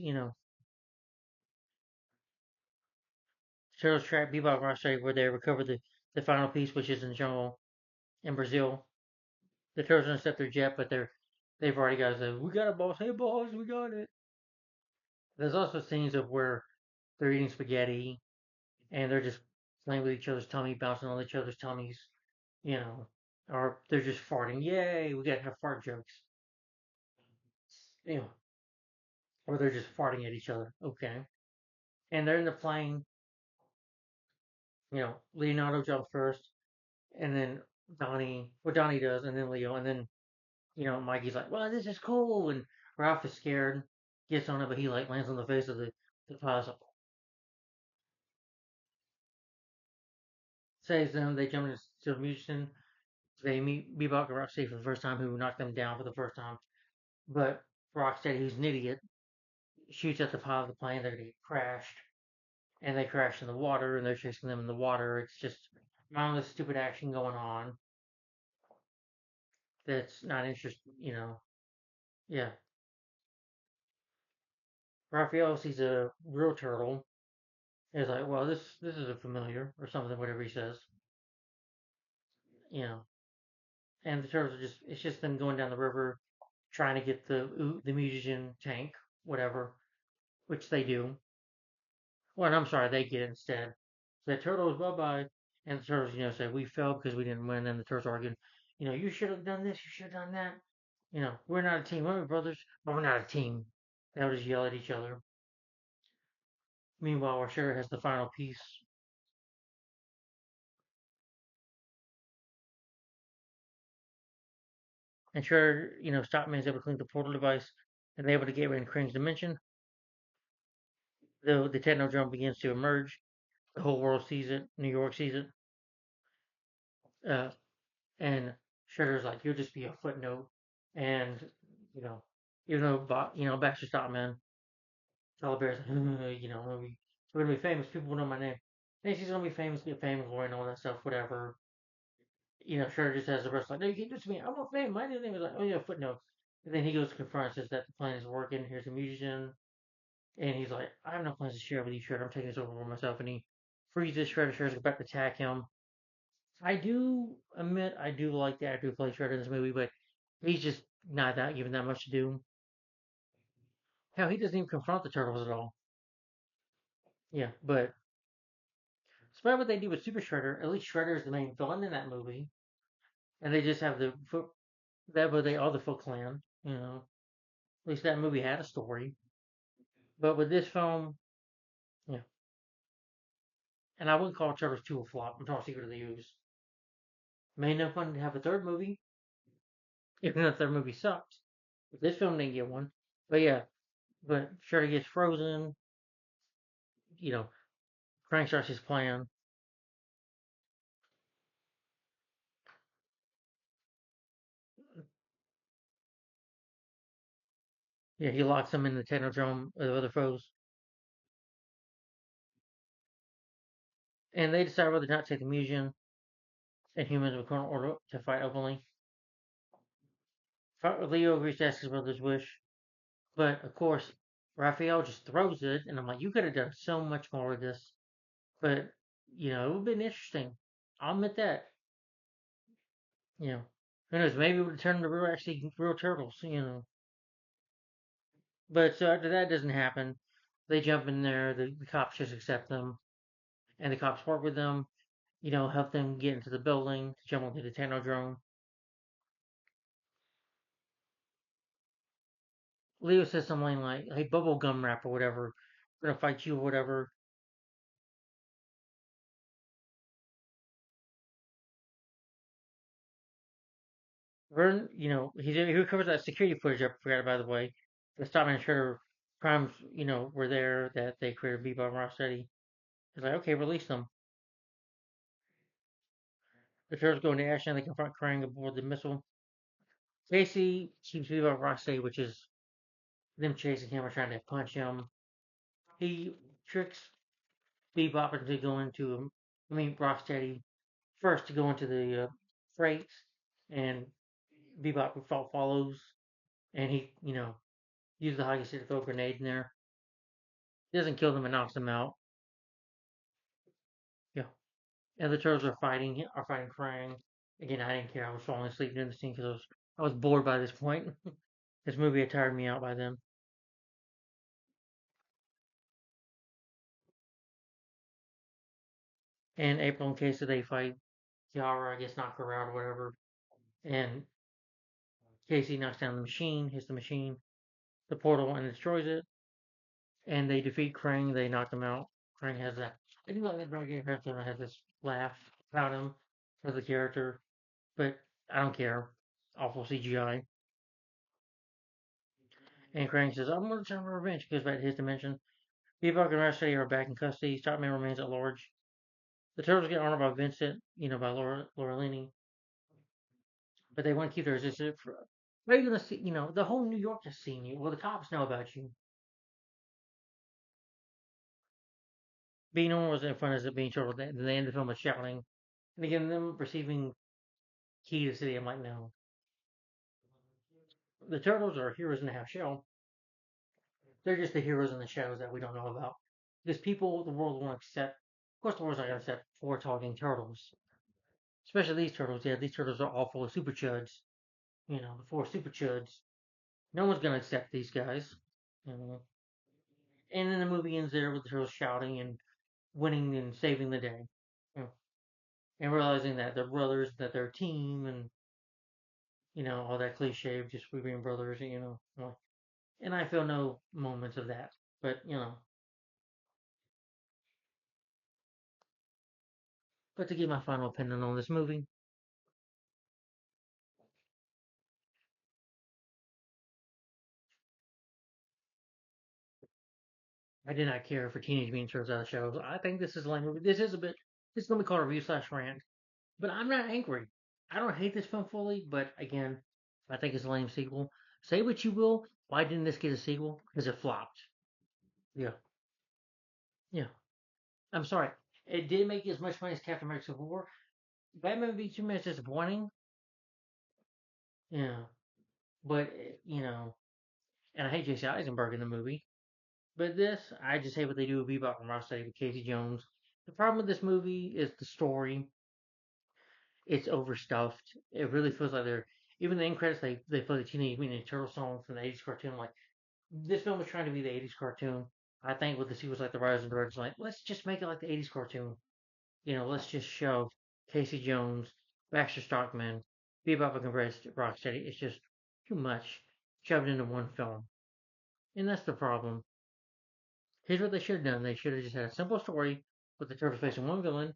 Speaker 1: turtles track Bebop and Rocksteady where they recover the final piece, which is in the jungle in Brazil. The turtles intercept their jet, but they've already got it. We got it, boss. Hey, boss, we got it. There's also scenes of where they're eating spaghetti and they're just playing with each other's tummy, bouncing on each other's tummies, you know, or they're just farting. Yay, we gotta have fart jokes, you know, or they're just farting at each other. Okay, and they're in the plane. Leonardo jumps first, and then Donnie does, and then Leo, and then Mikey's like, "Well, this is cool," and Ralph is scared, gets on it, but he like lands on the face of the plaza, saves them. They jump into the Mutant. They meet Bebop and Rocksteady for the first time, who knocked them down for the first time. But Rocksteady, who's an idiot, shoots at the pilot of the plane. They're gonna get crashed, and they crash in the water, and they're chasing them in the water. It's just mindless, stupid action going on that's not interesting. Yeah. Raphael sees a real turtle. And he's like, well, this is a familiar or something, whatever he says. You know, and the turtles are it's just them going down the river trying to get the mutagen tank, whatever, which they do. Well, I'm sorry, they get it instead. The turtles, bye bye. And the turtles, say, we failed because we didn't win. And the turtles arguing, you should have done this, you should have done that. We're not a team. We're brothers, but we're not a team. They would just yell at each other. Meanwhile, our Shredder has the final piece. And Shredder, Stopman's able to clean the portal device and they're able to get away in Krang's dimension. Though the techno begins to emerge, the whole world sees it. New York sees it. Uh, and Shredder's like, you'll just be a footnote. And, you know, even though, Baxter Stockman, Bear's, we're going to be famous. People will know my name. And she's going to be famous, get famous, lawyer, and all that stuff, whatever. Shredder just has the rest like, no, you can't do this to me. I want fame. My name is like, oh, yeah, footnote. And then he goes to confront, says that the plan is working. Here's a musician. And he's like, I have no plans to share with you, Shredder. I'm taking this over for myself. And he freezes Shredder. Shredder's about to attack him. I do admit I do like the actor who plays Shredder in this movie, but he's just not that given that much to do. Hell, he doesn't even confront the turtles at all. Yeah, but despite what they do with Super Shredder, at least Shredder is the main villain in that movie, and they just have the foot that, but they are the Foot Clan. At least that movie had a story. But with this film, yeah, and I wouldn't call Turtles 2 a flop. I'm talking Secret of the Ooze. Made enough fun to have a third movie, even though the third movie sucked. But this film didn't get one. But yeah, but Shredder gets frozen. You know, Frank starts his plan. Yeah, he locks them in the Technodrome with other foes. And they decide whether or not to take the museum and humans will come in order to fight openly. Leo agrees to ask his brother's wish. But of course, Raphael just throws it, and I'm like, you could have done so much more with this. But, it would have been interesting. I'll admit that. You know, who knows? Maybe it would have turned into real turtles. But so after that doesn't happen, they jump in there. The cops just accept them, and the cops work with them. Help them get into the building, jump onto the Technodrome. Leo says something like, "Hey, bubble gum wrap or whatever, we're gonna fight you or whatever." Vern, he recovers that security footage. I forgot, by the way. The Stop and Shredder crimes, were there that they created Bebop and Rocksteady. He's like, okay, release them. The turtles go into action. They confront Krang aboard the missile. Casey keeps Bebop and Rocksteady, which is them chasing him or trying to punch him. He tricks Bebop into going to I mean, Rocksteady first to go into the freight, and Bebop follows, and he, uses the hockey stick to throw a grenade in there. He doesn't kill them and knocks them out. Yeah. And the turtles are fighting Krang. Again, I didn't care. I was falling asleep during the scene because I was bored by this point. This movie had tired me out by then. And April and Casey, they fight Yara, I guess, knock her out or whatever. And Casey knocks down the machine, hits the machine, the portal, and destroys it. And they defeat Krang. They knock him out. Krang has that. I do like that Dragon character has this laugh about him for the character, but I don't care. Awful CGI. And Krang says, "I'm going to try my revenge." Goes back to his dimension. Bebop and Rocksteady are back in custody. Stockman remains at large. The Turtles get honored by Vincent, by Laura Linney, but they want to keep their resistance. Are you gonna see? The whole New York has seen you. Well, the cops know about you. Being known was in front as it being turtle. At the end of the film was shouting, and again them receiving key to the city. I'm like, no, the Turtles are heroes in the half shell. They're just the heroes in the shadows that we don't know about. Because people, the world won't accept. Of course, the world's not gonna accept four talking turtles. Especially these turtles. Yeah, these turtles are all full of super chuds. The four super chuds. No one's gonna accept these guys. You know. And then the movie ends there with the turtles shouting and winning and saving the day. You know, and realizing that they're brothers, that they're a team, and all that cliche of just we being brothers. And I feel no moments of that. But to give my final opinion on this movie, I did not care for Teenage Mutant Turtles out of the Shadows. I think this is a lame movie. This is a bit. This is gonna be called a review slash rant. But I'm not angry. I don't hate this film fully, but again, I think it's a lame sequel. Say what you will. Why didn't this get a sequel? Because it flopped. Yeah, yeah. I'm sorry. It did make as much money as Captain America Civil War. Batman v Superman is disappointing. Yeah, but and I hate Jesse Eisenberg in the movie. But this, I just hate what they do with Bebop and Rocksteady with Casey Jones. The problem with this movie is the story. It's overstuffed. It really feels like they're even the end credits. They play the Teenage Mutant Ninja Turtle song from the '80s cartoon. Like this film was trying to be the '80s cartoon. I think with the sequels like the Rise and Directors, like let's just make it like the '80s cartoon. Let's just shove Casey Jones, Baxter Stockman, Bebop and Rocksteady. It's just too much shoved into one film, and that's the problem. Here's what they should have done. They should have just had a simple story with the Turtles facing one villain.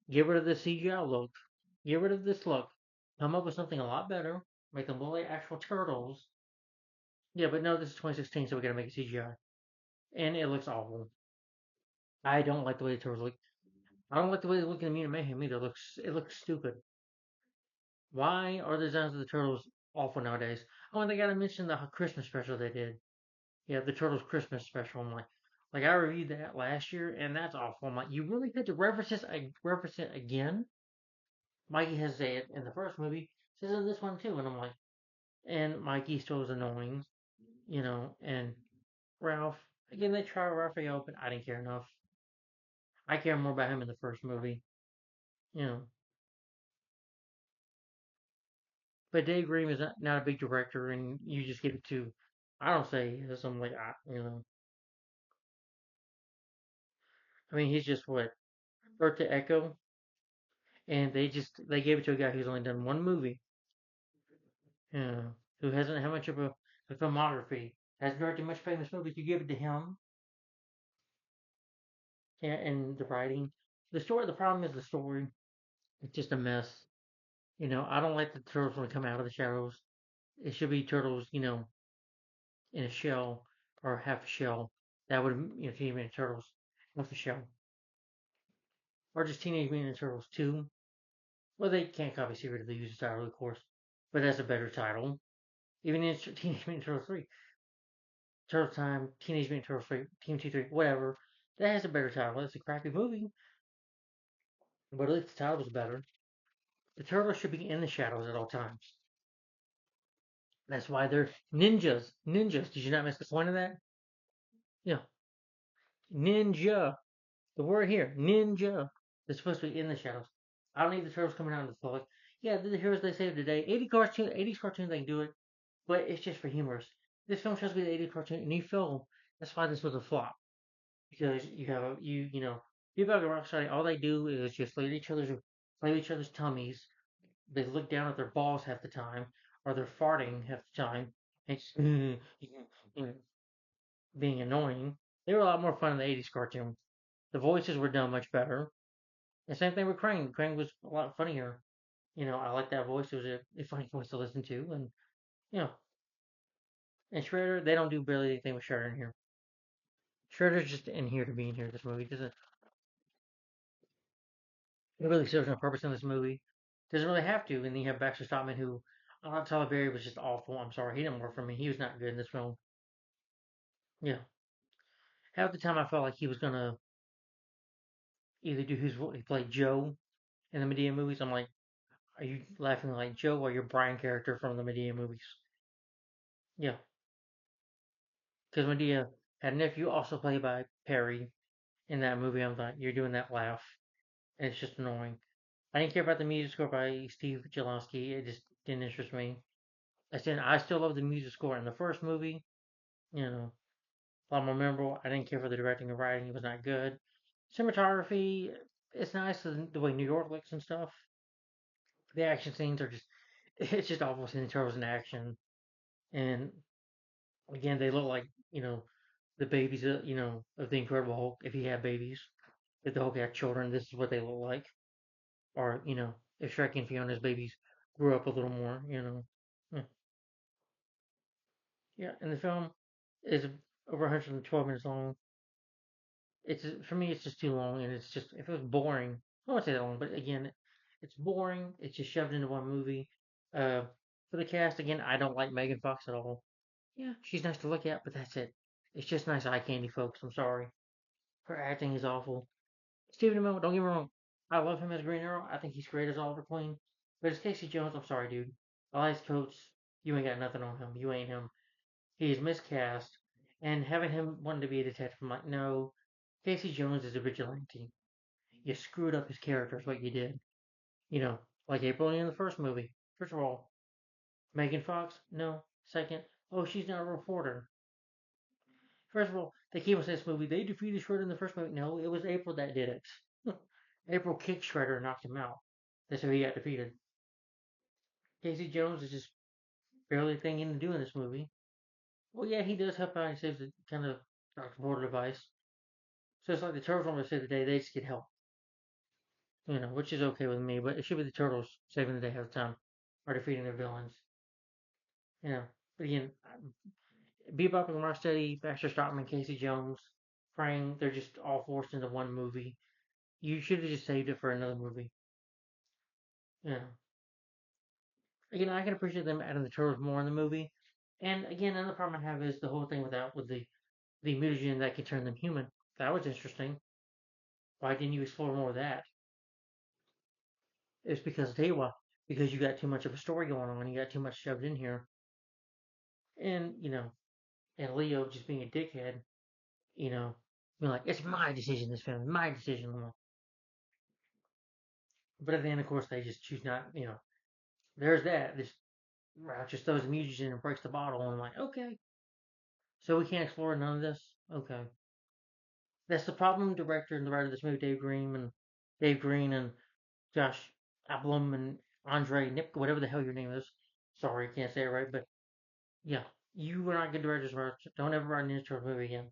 Speaker 1: Get rid of the CGI look. Get rid of this look. Come up with something a lot better. Make them look like actual turtles. Yeah, but no, this is 2016, so we gotta make it CGI. And it looks awful. I don't like the way the turtles look. I don't like the way they look in the Mutant Mayhem either. It looks stupid. Why are the designs of the turtles awful nowadays? Oh, and they gotta mention the Christmas special they did. Yeah, the Turtles Christmas special. I'm like I reviewed that last year, and that's awful. I'm like, you really had to reference it again? Mikey has said it in the first movie, says it in this one too, and I'm like, and Mikey still is annoying, and Ralph. Again, they try Raphael, but I didn't care enough. I care more about him in the first movie, you know. But Dave Green is not a big director, and you just give it to. I don't say this. I'm like, I mean, he's just what Earth to Echo, and they gave it to a guy who's only done one movie, who hasn't had much of a filmography, hasn't directed much famous movies. You give it to him, and the writing, the story. The problem is the story. It's just a mess. I don't like the turtles when they come out of the shadows. It should be turtles, in a shell or half a shell. That would, Teenage Mutant Turtles half a shell, or just Teenage Mutant Turtles 2. Well, they can't copy Secret of the User title, of course, but that's a better title. Even in Teenage Mutant Turtles 3, Turtle Time, Teenage Mutant Turtles 3, Team T3, whatever. That has a better title. It's a crappy movie. but at least the title was better. The turtles should be in the shadows at all times. That's why they're ninjas. Ninjas. Did you not miss the point of that? Yeah. Ninja. The word here, ninja. They're supposed to be in the shadows. I don't need the turtles coming out into the public. Yeah, they're the heroes they saved today. 80s cartoons, they can do it, but it's just for humors. This film shows me the 80s cartoon, and you feel that's why this was a flop because you have you know people like Rocksteady, all they do is just play with each other's tummies. They look down at their balls half the time, or they're farting half the time, and just, being annoying. They were a lot more fun in the 80s cartoon. The voices were done much better. And same thing with Krang. Krang was a lot funnier. I like that voice. It was a funny voice to listen to. And, you know, and Shredder, they don't do barely anything with Shredder in here. Shredder's just in here to be in here. This movie doesn't, it really serves no purpose in this movie. Doesn't really have to. And then you have Baxter Stockman, who, I thought Tyler Berry was just awful. I'm sorry. He didn't work for me. He was not good in this film. Yeah. Half the time I felt like he was going to either do he played Joe in the Medea movies. I'm like, are you laughing like Joe or your Brian character from the Medea movies? Yeah. Because Medea had a nephew also played by Perry in that movie. I'm like, you're doing that laugh, and it's just annoying. I didn't care about the music score by Steve Jelonsky. It just didn't interest me. I still love the music score in the first movie. You know, a lot more memorable. I didn't care for the directing and writing. It was not good. Cinematography, it's nice the way New York looks and stuff. The action scenes are just, it's just awful seeing the turtles in action. And again, they look like, the babies, of the Incredible Hulk if he had babies. If the Hulk had children, this is what they look like. Or, if Shrek and Fiona's babies grew up a little more. Yeah, yeah. And the film is over 112 minutes long. It's for me, it's just too long, and it's just if it was boring, I won't say that long, but again, it's boring. It's just shoved into one movie. Uh, for the cast, again, I don't like Megan Fox at all. Yeah, she's nice to look at, but that's it. It's just nice eye candy, folks. I'm sorry. Her acting is awful. Stephen Amell, don't get me wrong. I love him as Green Arrow. I think he's great as Oliver Queen. But as Casey Jones, I'm sorry, dude. Elias Coates, you ain't got nothing on him. You ain't him. He's miscast. And having him wanting to be a detective, I'm like, no. Casey Jones is a vigilante. You screwed up his character, is what you did. You know, like April in the first movie. First of all, Megan Fox, no. Second, oh, she's not a reporter. First of all, they came and said this movie, they defeated Shredder in the first movie. No, it was April that did it. April kicked Shredder and knocked him out. That's how he got defeated. Casey Jones is just barely a thing in to do in this movie. Well, yeah, he does help out. He saves the kind of Dr. Porter device. So it's like the Turtles want to save the day. They just get help, which is okay with me. But it should be the Turtles saving the day half the time or defeating their villains. You know, but again, Bebop and Rocksteady, Baxter Stockman, Casey Jones, Krang, they're just all forced into one movie. You should have just saved it for another movie. You know, again, I can appreciate them adding the turtles more in the movie. And again, another problem I have is the whole thing with the mutagen that can turn them human. That was interesting. Why didn't you explore more of that? It's because I tell you what, because you got too much of a story going on. You got too much shoved in here, and and Leo just being a dickhead. You know, being like, it's my decision. This film, my decision. But at the end, of course, they just choose not. There's that. This Ralph just throws the mutagen and breaks the bottle, and I'm like, okay, so we can't explore none of this. Okay. That's the problem. Director and the writer of this movie, Dave Green and Josh Ablum and Andre Nip, whatever the hell your name is. Sorry, I can't say it right, but yeah, you were not good directors. Don't ever write an intro movie again.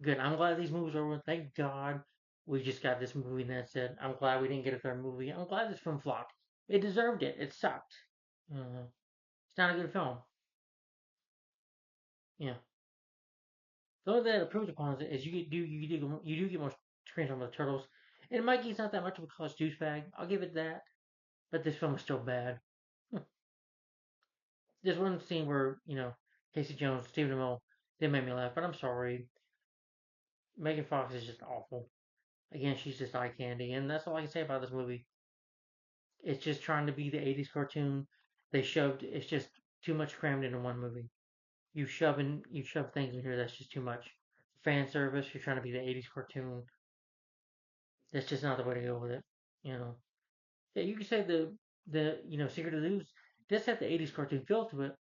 Speaker 1: Good. I'm glad these movies are over. Thank God we just got this movie, and that's it. I'm glad we didn't get a third movie. I'm glad this film flopped. It deserved it. It sucked. It's not a good film. Yeah. The only thing that improves upon it is you do get more screen time with the turtles. And Mikey's not that much of a college douchebag. I'll give it that. But this film is still bad. There's one scene where, Casey Jones, Stephen Amell, they made me laugh, but I'm sorry. Megan Fox is just awful. Again, she's just eye candy, and that's all I can say about this movie. It's just trying to be the '80s cartoon. It's just too much crammed into one movie. You shove things in here that's just too much. Fan service. You're trying to be the '80s cartoon. That's just not the way to go with it. You know. Yeah, you could say the Secret of the Ooze does have the '80s cartoon feel to it,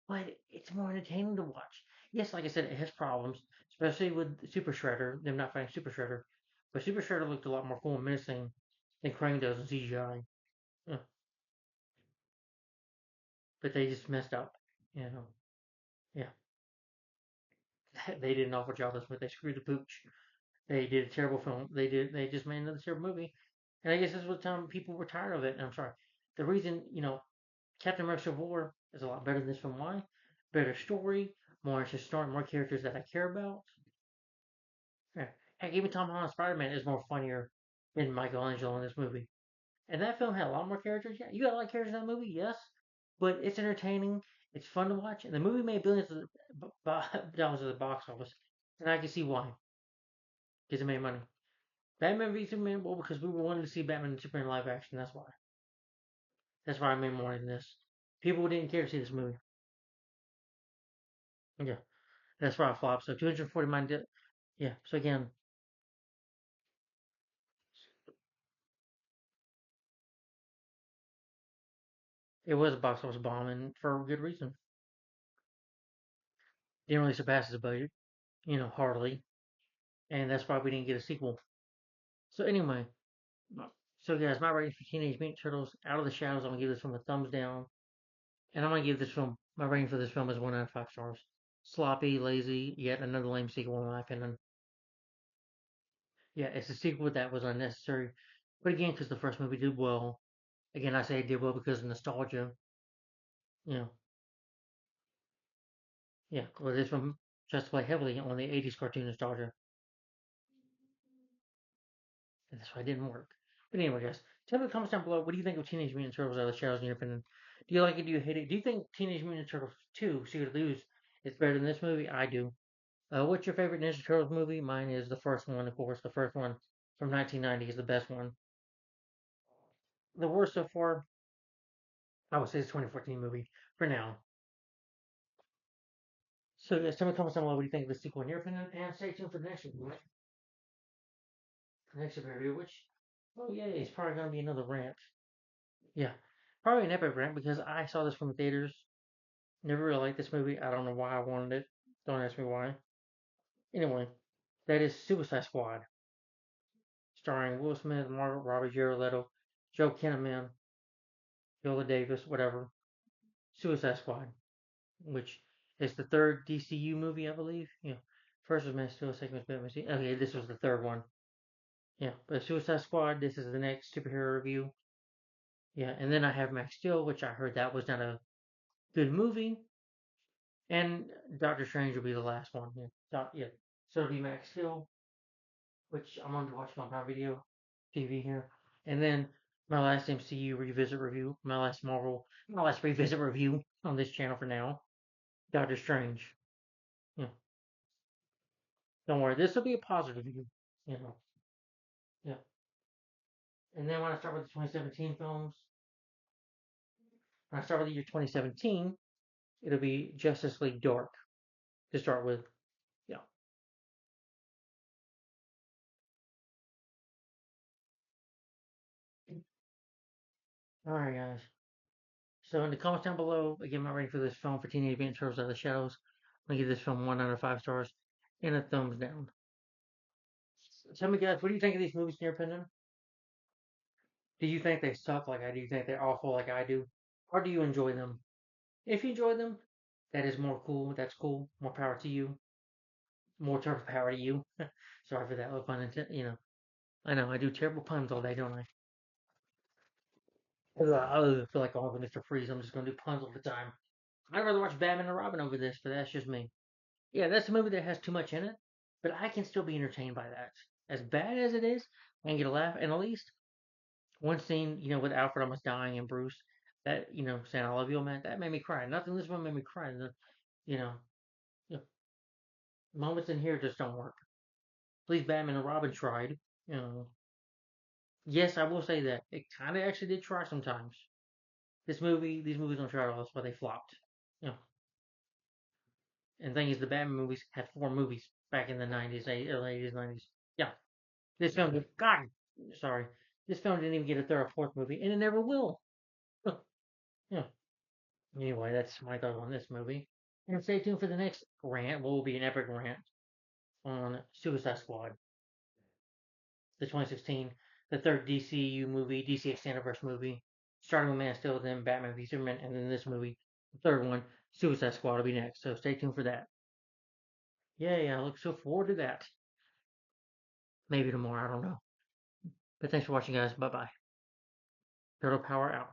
Speaker 1: but it's more entertaining to watch. Yes, like I said, it has problems, especially with Super Shredder. Them not fighting Super Shredder, but Super Shredder looked a lot more cool and menacing than Krang does in CGI. Yeah, but they just messed up. You know. Yeah, they did an awful job. That's what they screwed the pooch. They did a terrible film. They just made another terrible movie. And I guess this was the time people were tired of it. And I'm sorry. The reason, Captain America Civil War is a lot better than this film. Why? Better story, more interesting story, more characters that I care about. Yeah. Heck, even Tom Holland's Spider Man is more funnier than Michelangelo in this movie. And that film had a lot more characters. Yeah, you got a lot of characters in that movie, yes. But it's entertaining. It's fun to watch. And the movie made billions of dollars at the box office. And I can see why. Because it made money. Batman v Superman, well, because we were wanting to see Batman and Superman live action. That's why. That's why I made more than this. People didn't care to see this movie. Yeah, that's why I flopped. So 240 million. Yeah. So again, it was a box office bomb, and for good reason. Didn't really surpass its budget. Hardly, and that's why we didn't get a sequel. So anyway, so guys, my rating for Teenage Mutant Turtles: Out of the Shadows. I'm gonna give this film a thumbs down, and I'm gonna give this film my rating for this film is 1 out of 5 stars. Sloppy, lazy, yet another lame sequel in my opinion. Yeah, it's a sequel that was unnecessary. But again, because the first movie did well. Again, I say it did well because of nostalgia. You know, yeah. Well, this one tries to play heavily on the '80s cartoon nostalgia, and that's why it didn't work. But anyway, guys, tell me in the comments down below. What do you think of Teenage Mutant Turtles: Out of the Shadows in your opinion? Do you like it? Do you hate it? Do you think Teenage Mutant Turtles 2: Secret of the Ooze is better than this movie? I do. What's your favorite Ninja Turtles movie? Mine is the first one, of course. The first one from 1990 is the best one. The worst so far, I would say, is the 2014 movie for now. So, guys, tell me in the comments down below. What do you think of the sequel in your opinion? And stay tuned for the next one. Next review, which, oh yeah, it's probably gonna be another rant. Yeah, probably an epic rant because I saw this from the theaters. Never really liked this movie. I don't know why I wanted it. Don't ask me why. Anyway, that is Suicide Squad, starring Will Smith, Margot Robbie, Jared Leto, Joe Kinnaman, Viola Davis, whatever. Suicide Squad, which is the third DCU movie, I believe. Yeah, first was Man of Steel, second was Batman. Okay, this was the third one. Yeah, but Suicide Squad. This is the next superhero review. Yeah, and then I have Max Steel, which I heard that was not a good movie, and Doctor Strange will be the last one. Yeah, yeah. So it'll be Max Steel, which I'm going to watch on my video TV here, and then my last MCU revisit review, my last revisit review on this channel for now. Doctor Strange. Yeah, don't worry, this will be a positive review. You know, yeah. And then when I start with the 2017 films, when I start with the year 2017, it'll be Justice League Dark to start with. Yeah. All right, guys. So in the comments down below, again, my rating for this film for Teenage Mutant Turtles: Out of the Shadows. I'm gonna give this film 1 out of 5 stars and a thumbs down. Tell me, guys, what do you think of these movies in your opinion? Do you think they suck like I do? You think they're awful like I do? Or do you enjoy them? If you enjoy them, that is more cool. That's cool. More power to you. More turtle power to you. Sorry for that little pun. I know I do terrible puns all day, don't I? I feel like all the Mr. Freeze. I'm just gonna do puns all the time. I'd rather watch Batman and Robin over this, but that's just me. Yeah, that's a movie that has too much in it, but I can still be entertained by that. As bad as it is, I can get a laugh. And at least one scene, with Alfred almost dying and Bruce, that, saying "I love you, man," that made me cry. Nothing in this one made me cry. You know, you know, moments in here just don't work. At least Batman and Robin tried. You know, yes, I will say that it kind of actually did try sometimes. These movies don't try at all. That's why they flopped. You know, and the thing is, the Batman movies had four movies back in the '90s, early '80s, '90s. Yeah, this film, God, sorry, this film didn't even get a third or fourth movie, and it never will. Yeah. Anyway, that's my thought on this movie. And stay tuned for the next rant. What will be an epic rant on Suicide Squad, the 2016, the third DCU movie, DC Extended movie, starting with Man of Steel, then Batman v Superman, and then this movie, the third one, Suicide Squad, will be next. So stay tuned for that. Yay! I look so forward to that. Maybe tomorrow, I don't know. But thanks for watching, guys. Bye bye. Turtle Power out.